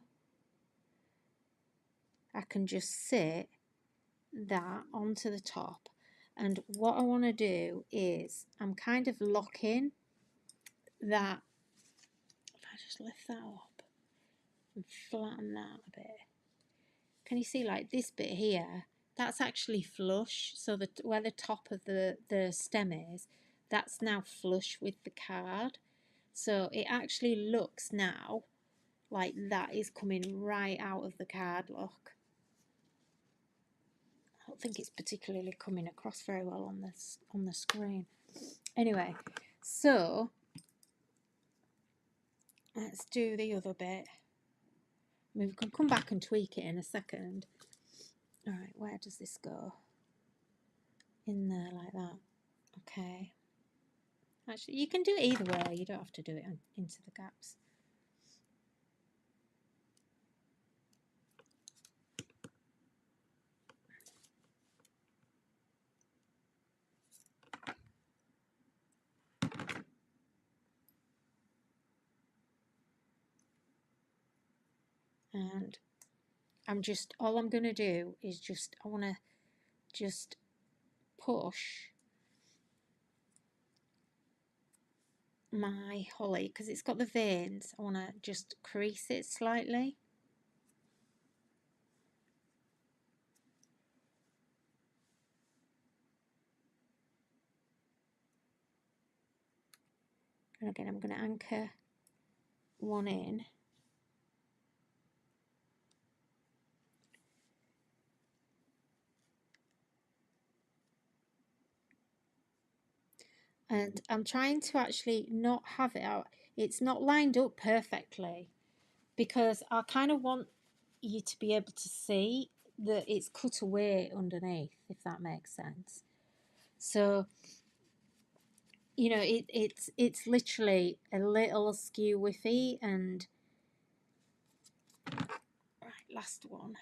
I can just sit that onto the top, and what I want to do is I'm kind of locking that. If I just lift that up and flatten that a bit, can you see like this bit here, that's actually flush, so that where the top of the stem is, that's now flush with the card, so it actually looks now like that is coming right out of the card. Look, I don't think it's particularly coming across very well on this on the screen. Anyway, so let's do the other bit. I mean, we can come back and tweak it in a second. All right, where does this go? In there like that. Okay. Actually, you can do it either way. You don't have to do it into the gaps. And all I'm going to do is I want to just push my holly, because it's got the veins, I want to just crease it slightly. And again, I'm going to anchor one in. And I'm trying to actually not have it out. It's not lined up perfectly, because I kind of want you to be able to see that it's cut away underneath, if that makes sense. So, you know, it's literally a little skew whiffy. And right, last one.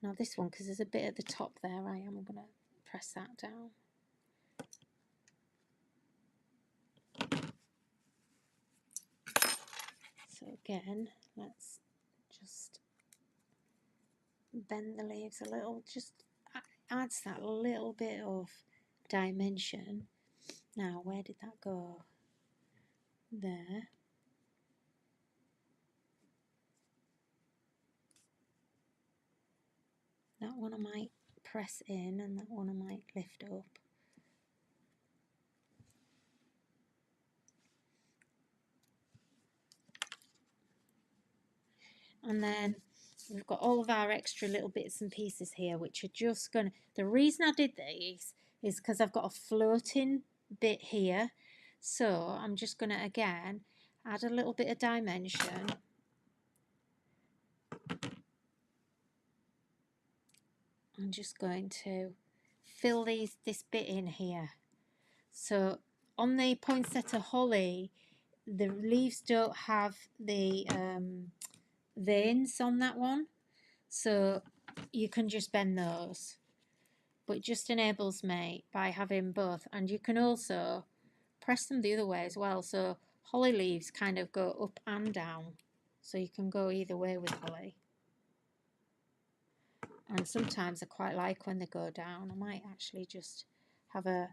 Now this one, because there's a bit at the top there, I am going to press that down. So again, let's just bend the leaves a little, just adds that little bit of dimension. Now, where did that go? There. That one I might press in, and that one I might lift up. And then we've got all of our extra little bits and pieces here, which are just going to... The reason I did these is because I've got a floating bit here. So I'm just going to, again, add a little bit of dimension. I'm just going to fill this bit in here. So on the poinsettia holly, the leaves don't have the veins on that one, so you can just bend those, but it just enables me by having both. And you can also press them the other way as well, so holly leaves kind of go up and down, so you can go either way with holly. And sometimes I quite like when they go down. I might actually just have a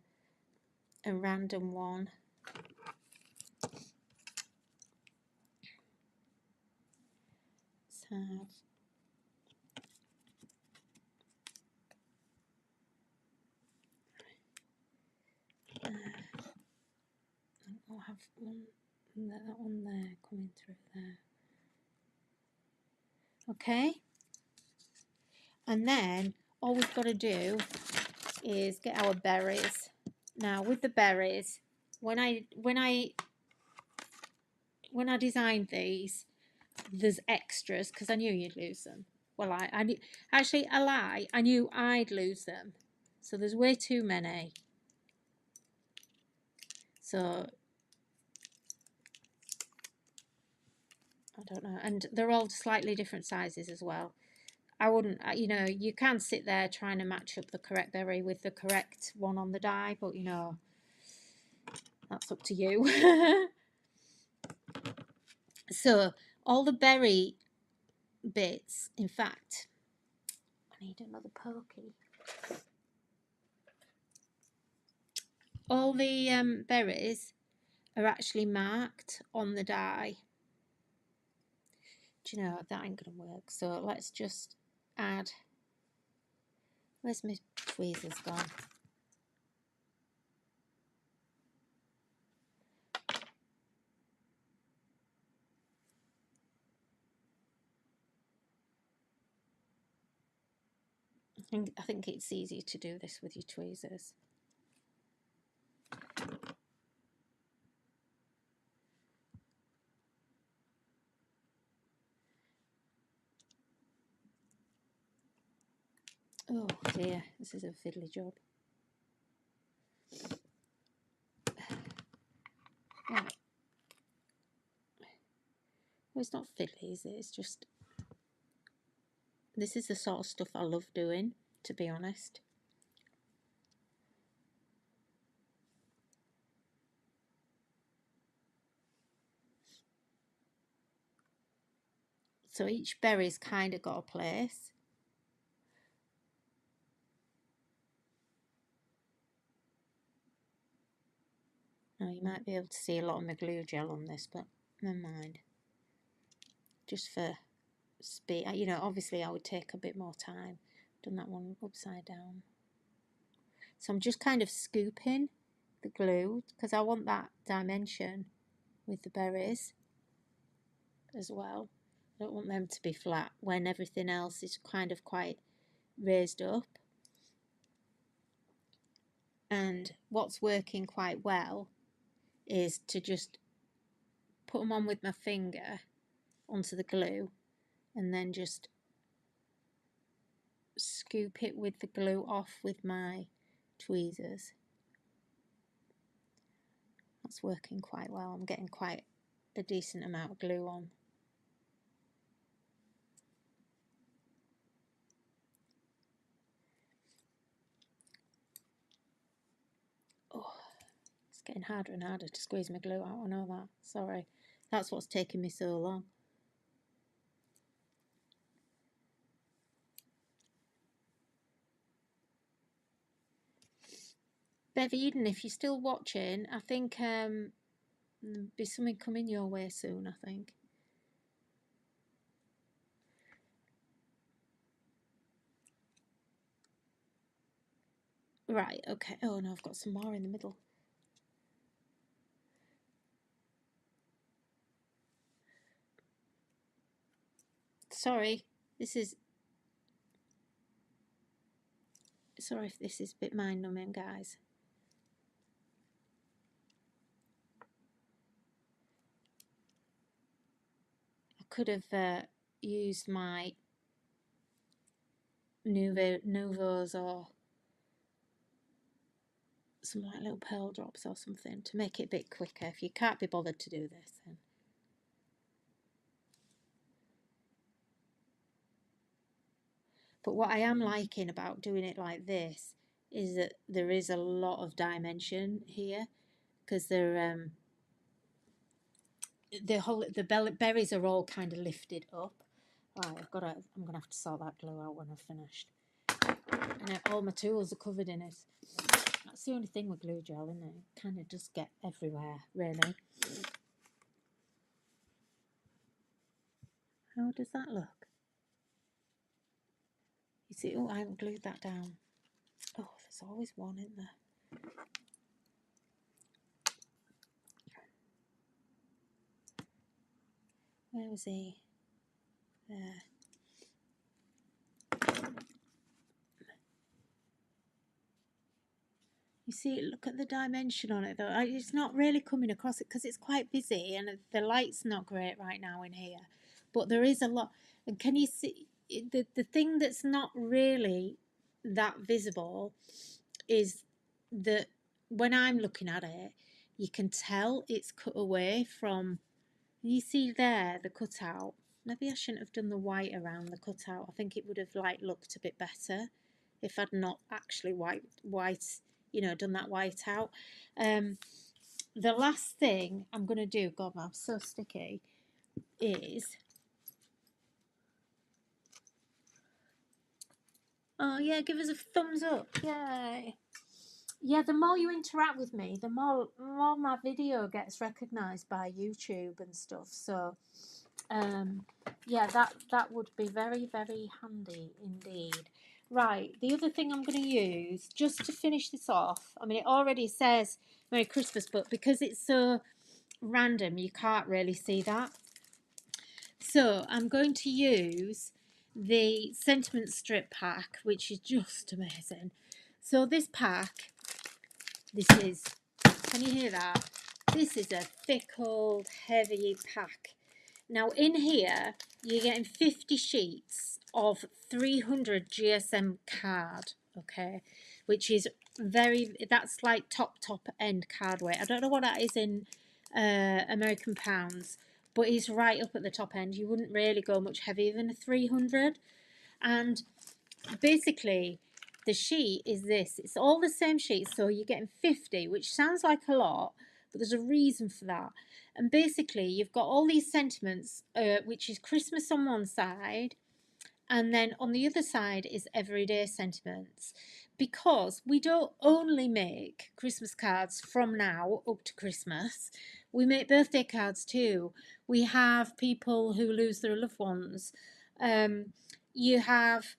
random one. Let's have I'll have that one there coming through there. Okay, and then all we've got to do is get our berries. Now with the berries, when I designed these, there's extras because I knew you'd lose them. Well, I knew, actually a lie. I knew I'd lose them. So there's way too many. So I don't know, and they're all slightly different sizes as well. I wouldn't, you know, you can sit there trying to match up the correct berry with the correct one on the die, but you know, that's up to you. So all the berry bits, in fact, I need another pokey. All the berries are actually marked on the die. Do you know, that ain't gonna work. So let's just add, where's my tweezers gone? I think it's easy to do this with your tweezers. Oh dear, this is a fiddly job. Right. Well, it's not fiddly, is it? It's just, this is the sort of stuff I love doing, to be honest. So each berry's kind of got a place. Now you might be able to see a lot of my glue gel on this, but never mind. Just for speed, you know, obviously I would take a bit more time. Done that one upside down. So I'm just kind of scooping the glue because I want that dimension with the berries as well. I don't want them to be flat when everything else is kind of quite raised up. And what's working quite well is to just put them on with my finger onto the glue and then just scoop it with the glue off with my tweezers. That's working quite well. I'm getting quite a decent amount of glue on. Oh, it's getting harder and harder to squeeze my glue out, I know that. Sorry. That's what's taking me so long. Bev Eden, if you're still watching, I think there'll be something coming your way soon, I think. Right, okay. Oh no, I've got some more in the middle. Sorry, sorry if this is a bit mind numbing, guys. I could have used my Novos or some like little pearl drops or something to make it a bit quicker. If you can't be bothered to do this, then. But what I am liking about doing it like this is that there is a lot of dimension here because the berries are all kind of lifted up. Right, I'm gonna have to sort that glue out when I've finished. And all my tools are covered in it. That's the only thing with glue gel, isn't it? It kind of does get everywhere, really. How does that look? You see, oh, I haven't glued that down. Oh, there's always one in there. Where was he? There. You see, look at the dimension on it though. It's not really coming across it because it's quite busy and the light's not great right now in here. But there is a lot. And can you see the thing that's not really that visible is that when I'm looking at it, you can tell it's cut away from, you see there, the cutout. Maybe I shouldn't have done the white around the cutout. I think it would have like looked a bit better if I'd not actually done that white out. The last thing I'm going to do, God, I'm so sticky, is, oh yeah, give us a thumbs up, yay. Yeah, the more you interact with me, the more my video gets recognised by YouTube and stuff. So, yeah, that would be very, very handy indeed. Right, the other thing I'm going to use, just to finish this off, I mean, it already says Merry Christmas, but because it's so random, you can't really see that. So I'm going to use the sentiment strip pack, which is just amazing. So this pack, can you hear that? This is a thick old heavy pack. Now in here, you're getting 50 sheets of 300 GSM card, okay, which is that's like top end card weight. I don't know what that is in American pounds, but it's right up at the top end. You wouldn't really go much heavier than a 300. And basically, the sheet is this. It's all the same sheet, so you're getting 50, which sounds like a lot, but there's a reason for that. And basically, you've got all these sentiments, which is Christmas on one side, and then on the other side is everyday sentiments. Because we don't only make Christmas cards from now up to Christmas, we make birthday cards too. We have people who lose their loved ones. You have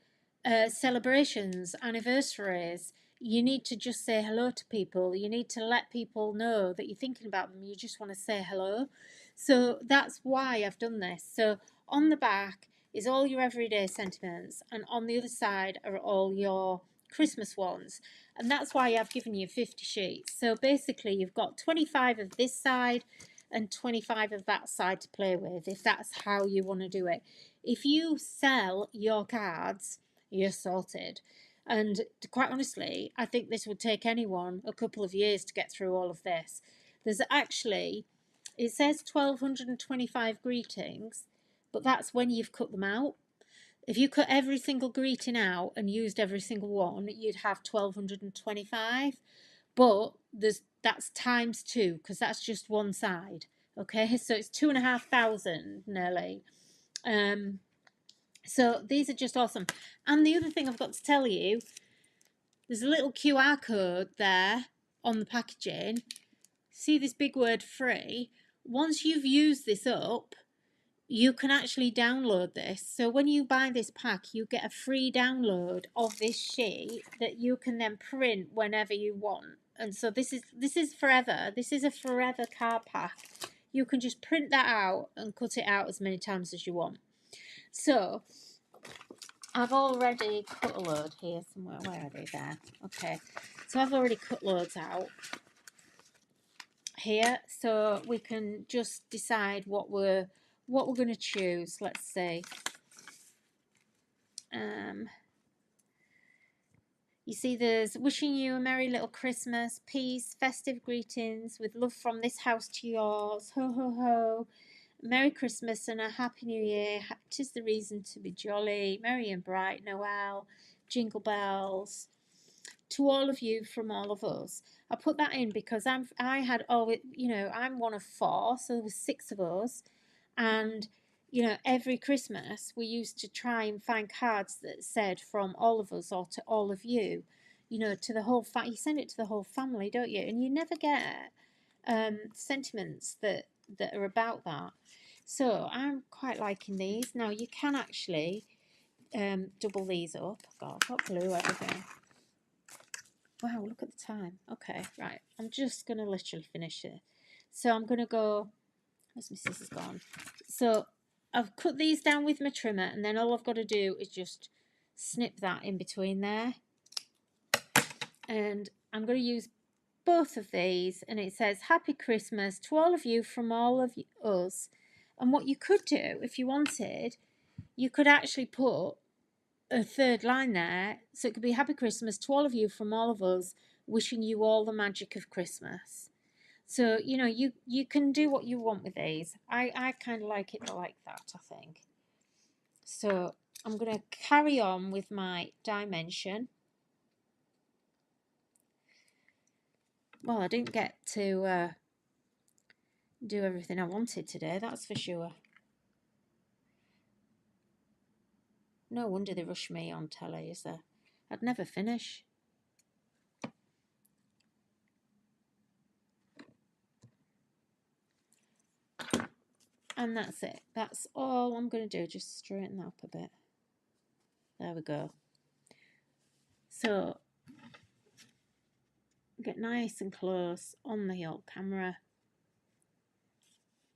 celebrations, anniversaries. You need to just say hello to people. You need to let people know that you're thinking about them. You just want to say hello. So that's why I've done this. So on the back is all your everyday sentiments, and on the other side are all your Christmas ones. And that's why I've given you 50 sheets. So basically you've got 25 of this side and 25 of that side to play with, if that's how you want to do it. If you sell your cards, you're sorted. And quite honestly, I think this would take anyone a couple of years to get through all of this. There's actually, it says 1225 greetings, but that's when you've cut them out. If you cut every single greeting out and used every single one, you'd have 1225. But that's times 2, because that's just one side. Okay, so it's 2,500 nearly. So these are just awesome. And the other thing I've got to tell you, there's a little QR code there on the packaging. See this big word free? Once you've used this up, you can actually download this. So when you buy this pack, you get a free download of this sheet that you can then print whenever you want. And so this is forever. This is a forever card pack. You can just print that out and cut it out as many times as you want. So I've already cut a load here somewhere. Where are they? There. Okay. So I've already cut loads out here, so we can just decide what we're going to choose. Let's see. You see, there's wishing you a merry little Christmas, peace, festive greetings, with love from this house to yours. Ho ho ho. Merry Christmas and a Happy New Year. 'Tis the reason to be jolly. Merry and bright Noel. Jingle bells. To all of you from all of us. I put that in because I'm one of 4, so there was 6 of us, and every Christmas we used to try and find cards that said from all of us or to all of you, to the whole you send it to the whole family, don't you? And you never get sentiments that are about that. So I'm quite liking these. Now you can actually double these up. God, I've got glue everything. Wow, look at the time. Okay, right. I'm just going to literally finish it. So I'm going to go... Where's my scissors gone? So I've cut these down with my trimmer, and then all I've got to do is just snip that in between there. And I'm going to use both of these, and it says Happy Christmas to all of you from all of us. And what you could do if you wanted, you could actually put a third line there, so it could be Happy Christmas to all of you from all of us, wishing you all the magic of Christmas. So, you know, you can do what you want with these. I kind of like it like that, I think. So I'm going to carry on with my dimension. Well, I didn't get to do everything I wanted today, that's for sure. No wonder they rush me on telly, is there? I'd never finish. And that's it. That's all I'm going to do. Just straighten that up a bit. There we go. So, get nice and close on the old camera.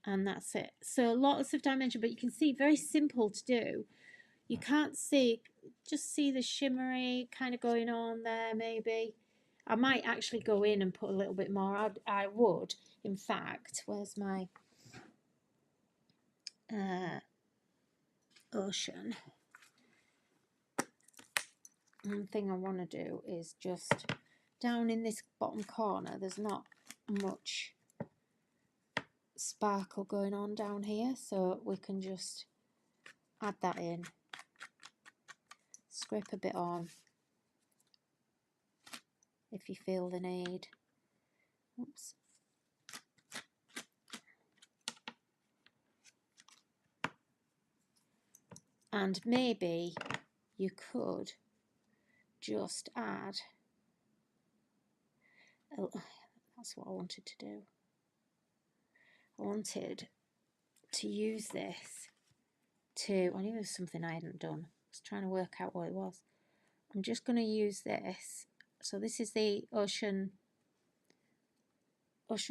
And that's it. So, lots of dimension, but you can see very simple to do. You can't see, just see the shimmery kind of going on there maybe. I might actually go in and put a little bit more. I would, in fact. Where's my ocean? One thing I want to do is just down in this bottom corner, there's not much sparkle going on down here, so we can just add that in, scrape a bit on if you feel the need. Oops. And maybe you could just add, oh, that's what I wanted to do. I wanted to use this to, I knew there was something I hadn't done. I was trying to work out what it was. I'm just going to use this. So this is the ocean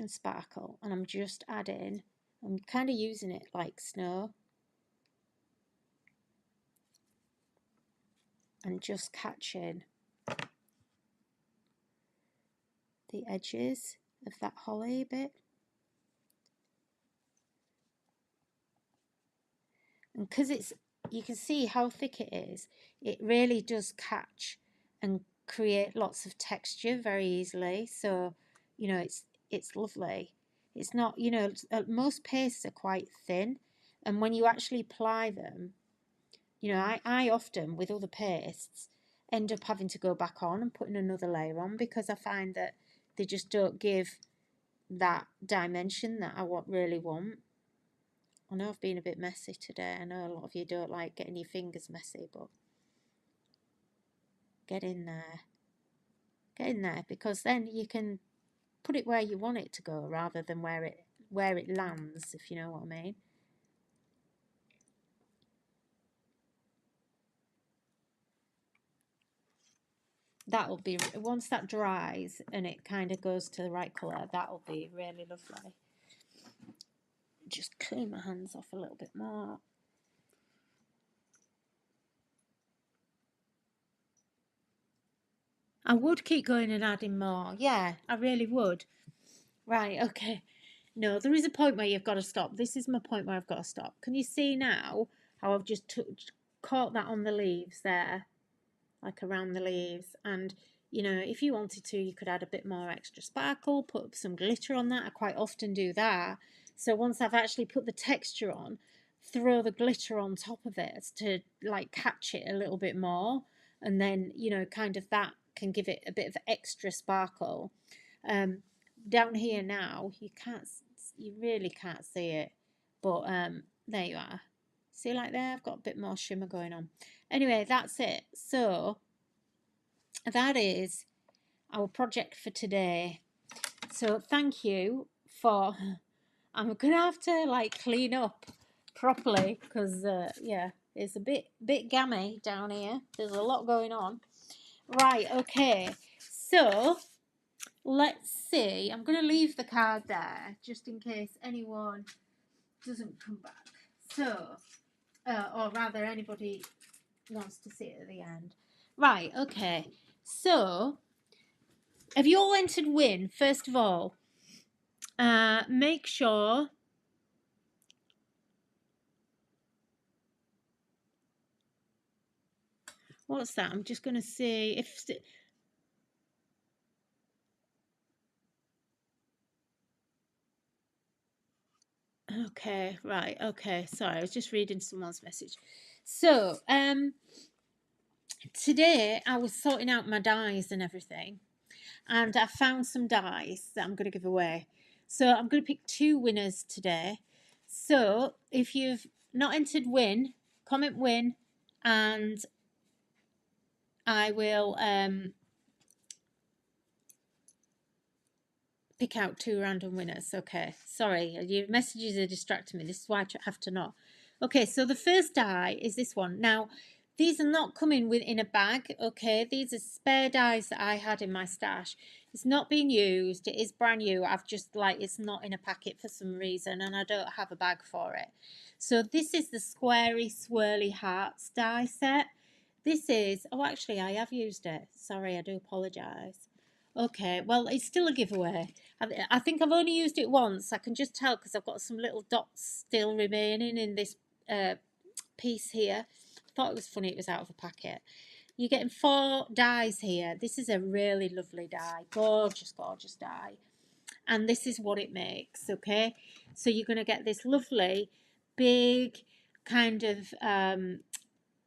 sparkle, and I'm just adding, I'm kind of using it like snow, and just catching the edges of that holly bit. And because it's, you can see how thick it is, it really does catch and create lots of texture very easily. So, you know, it's lovely. It's not, you know, most pastes are quite thin, and when you actually apply them, you know, I often, with other pastes, end up having to go back on and putting another layer on, because I find that they just don't give that dimension that I really want. I know I've been a bit messy today. I know a lot of you don't like getting your fingers messy, but get in there. Get in there, because then you can put it where you want it to go rather than where it lands, if you know what I mean. That'll be, once that dries and it kind of goes to the right colour, that'll be really lovely. Just clean my hands off a little bit more. I would keep going and adding more. Yeah, I really would. Right, okay. No, there is a point where you've got to stop. This is my point where I've got to stop. Can you see now how I've just caught that on the leaves there? Like around the leaves. And, you know, if you wanted to, you could add a bit more extra sparkle, put some glitter on that. I quite often do that. So once I've actually put the texture on, throw the glitter on top of it to like catch it a little bit more. And then, you know, kind of that can give it a bit of extra sparkle. Down here now, you really can't see it, but there you are. See, like there, I've got a bit more shimmer going on. Anyway, that's it. So that is our project for today. So thank you for, I'm gonna have to like clean up properly, because yeah, it's a bit gammy down here. There's a lot going on. Right, okay, so let's see. I'm going to leave the card there just in case anyone doesn't come back. So, or rather anybody wants to see it at the end. Right, okay. So, Have you all entered win? First of all, make sure. What's that? I'm just going to see if. Okay, right. Okay, sorry. I was just reading someone's message. So, today I was sorting out my dies and everything, and I found some dies that I'm going to give away. So, I'm going to pick 2 winners today. So, if you've not entered win, comment win, and I will pick out 2 random winners. Okay, sorry, your messages are distracting me. This is why I have to know. Okay, so the first die is this one. Now, these are not coming within a bag, okay? These are spare dies that I had in my stash. It's not being used. It is brand new. I've just, like, it's not in a packet for some reason, and I don't have a bag for it. So this is the Squarey Swirly Hearts die set. This is, oh, actually, I have used it. Sorry, I do apologise. Okay, well, it's still a giveaway. I think I've only used it once. I can just tell because I've got some little dots still remaining in this piece here. I thought it was funny it was out of a packet. You're getting 4 dies here. This is a really lovely die. Gorgeous, gorgeous die. And this is what it makes, okay? So you're going to get this lovely, big kind of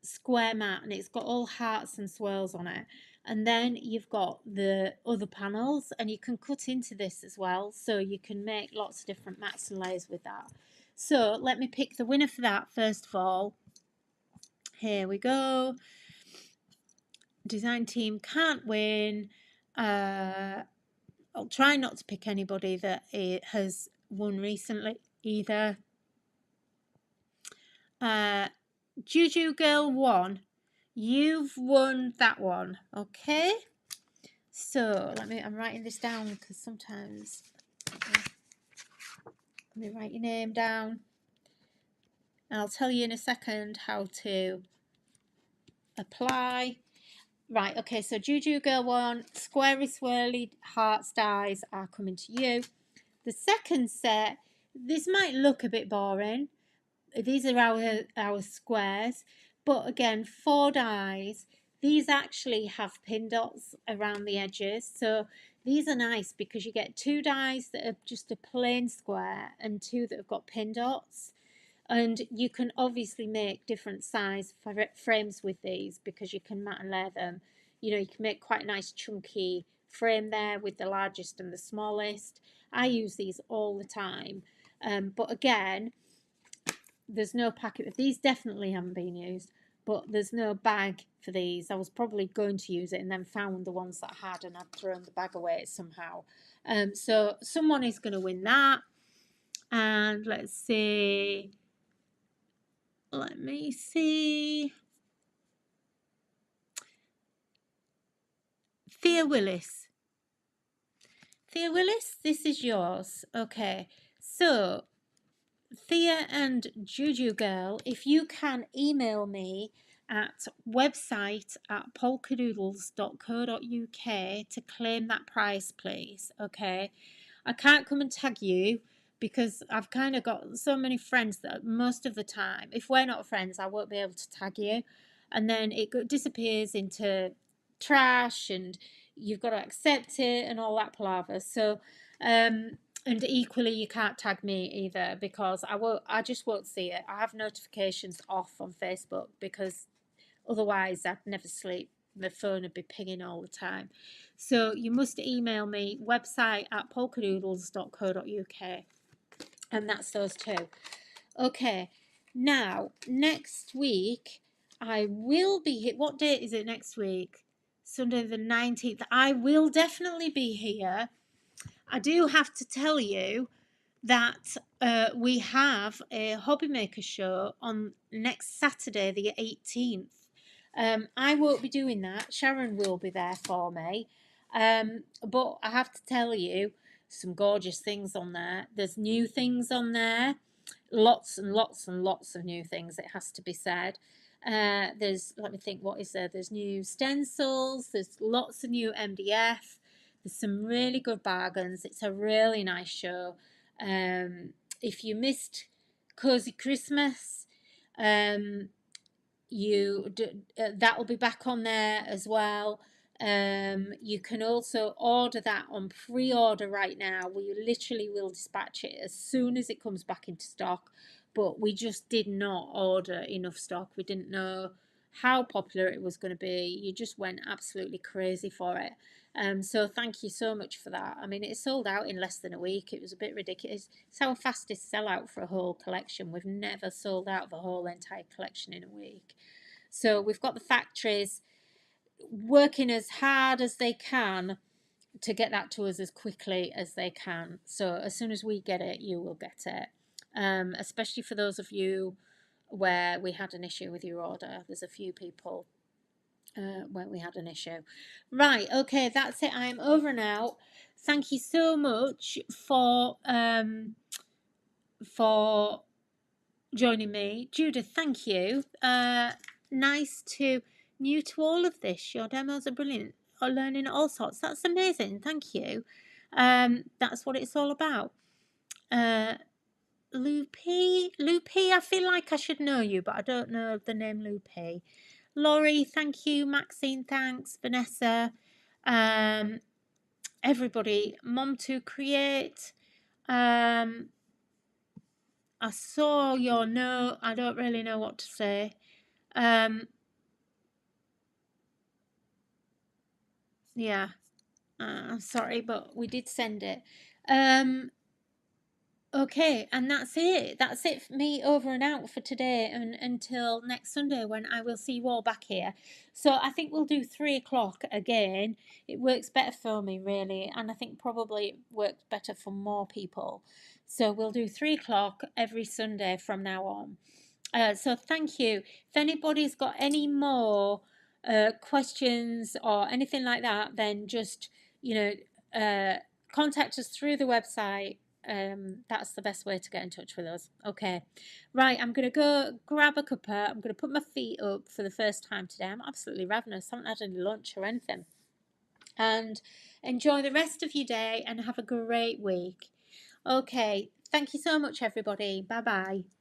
square mat, and it's got all hearts and swirls on it. And then you've got the other panels, and you can cut into this as well, so you can make lots of different mats and layers with that. So let me pick the winner for that first of all. Here we go. Design team can't win. I'll try not to pick anybody that has won recently either. Juju Girl won. You've won that one, okay? So I'm writing this down because sometimes, let me write your name down. And I'll tell you in a second how to apply. Right, okay, so Juju Girl 1, Squarey Swirly Hearts dies are coming to you. The second set, this might look a bit boring. These are our squares, but again, 4 dies. These actually have pin dots around the edges, so these are nice because you get 2 dies that are just a plain square and 2 that have got pin dots. And you can obviously make different size frames with these because you can mat and layer them. You know, you can make quite a nice chunky frame there with the largest and the smallest. I use these all the time. But again, there's no packet. These definitely haven't been used, but there's no bag for these. I was probably going to use it and then found the ones that I had and I'd thrown the bag away somehow. So someone is going to win that. And let's see. Let me see. Thea Willis. Thea Willis, this is yours. Okay. So, Thea and Juju Girl, if you can email me at website@polkadoodles.co.uk to claim that prize, please. Okay. I can't come and tag you because I've kind of got so many friends that most of the time, if we're not friends, I won't be able to tag you. And then it disappears into trash and you've got to accept it and all that palaver. So, and equally, you can't tag me either because I just won't see it. I have notifications off on Facebook because otherwise I'd never sleep. The phone would be pinging all the time. So you must email me website@polkadoodles.co.uk, and that's those 2. Okay, now next week I will be here. What date is it next week? Sunday the 19th. I will definitely be here. I do have to tell you that we have a hobby maker show on next Saturday the 18th. I won't be doing that. Sharon will be there for me. But I have to tell you, some gorgeous things on there. There's new things on there. Lots and lots and lots of new things, it has to be said. Let me think, what is there? There's new stencils. There's lots of new MDF. There's some really good bargains. It's a really nice show. If you missed Cozy Christmas, that will be back on there as well. You can also order that on pre-order right now. We literally will dispatch it as soon as it comes back into stock, but we just did not order enough stock. We didn't know how popular it was going to be. You just went absolutely crazy for it. So thank you so much for that. I mean, it sold out in less than a week. It was a bit ridiculous. It's our fastest sellout for a whole collection. We've never sold out the whole entire collection in a week. So we've got the factories working as hard as they can to get that to us as quickly as they can. So as soon as we get it, you will get it. Especially for those of you where we had an issue with your order. There's a few people where we had an issue. Right, okay, that's it. I'm over now. Thank you so much for joining me. Judith, thank you. Nice to new to all of this. Your demos are brilliant. Or learning all sorts. That's amazing. Thank you. That's what it's all about. Loopy, I feel like I should know you, but I don't know the name Loopy. Laurie, thank you. Maxine, thanks. Vanessa, everybody. Mom to Create. I saw your note. I don't really know what to say. Yeah. Sorry, but we did send it. Okay, and that's it. That's it for me, over and out for today, and until next Sunday when I will see you all back here. So I think we'll do 3 o'clock again. It works better for me, really, and I think probably it works better for more people. So we'll do 3 o'clock every Sunday from now on. So thank you. If anybody's got any more questions or anything like that, then just, contact us through the website. That's the best way to get in touch with us. Okay, right, I'm going to go grab a cuppa. I'm going to put my feet up for the first time today. I'm absolutely ravenous. I haven't had any lunch or anything. And enjoy the rest of your day and have a great week. Okay, thank you so much, everybody. Bye-bye.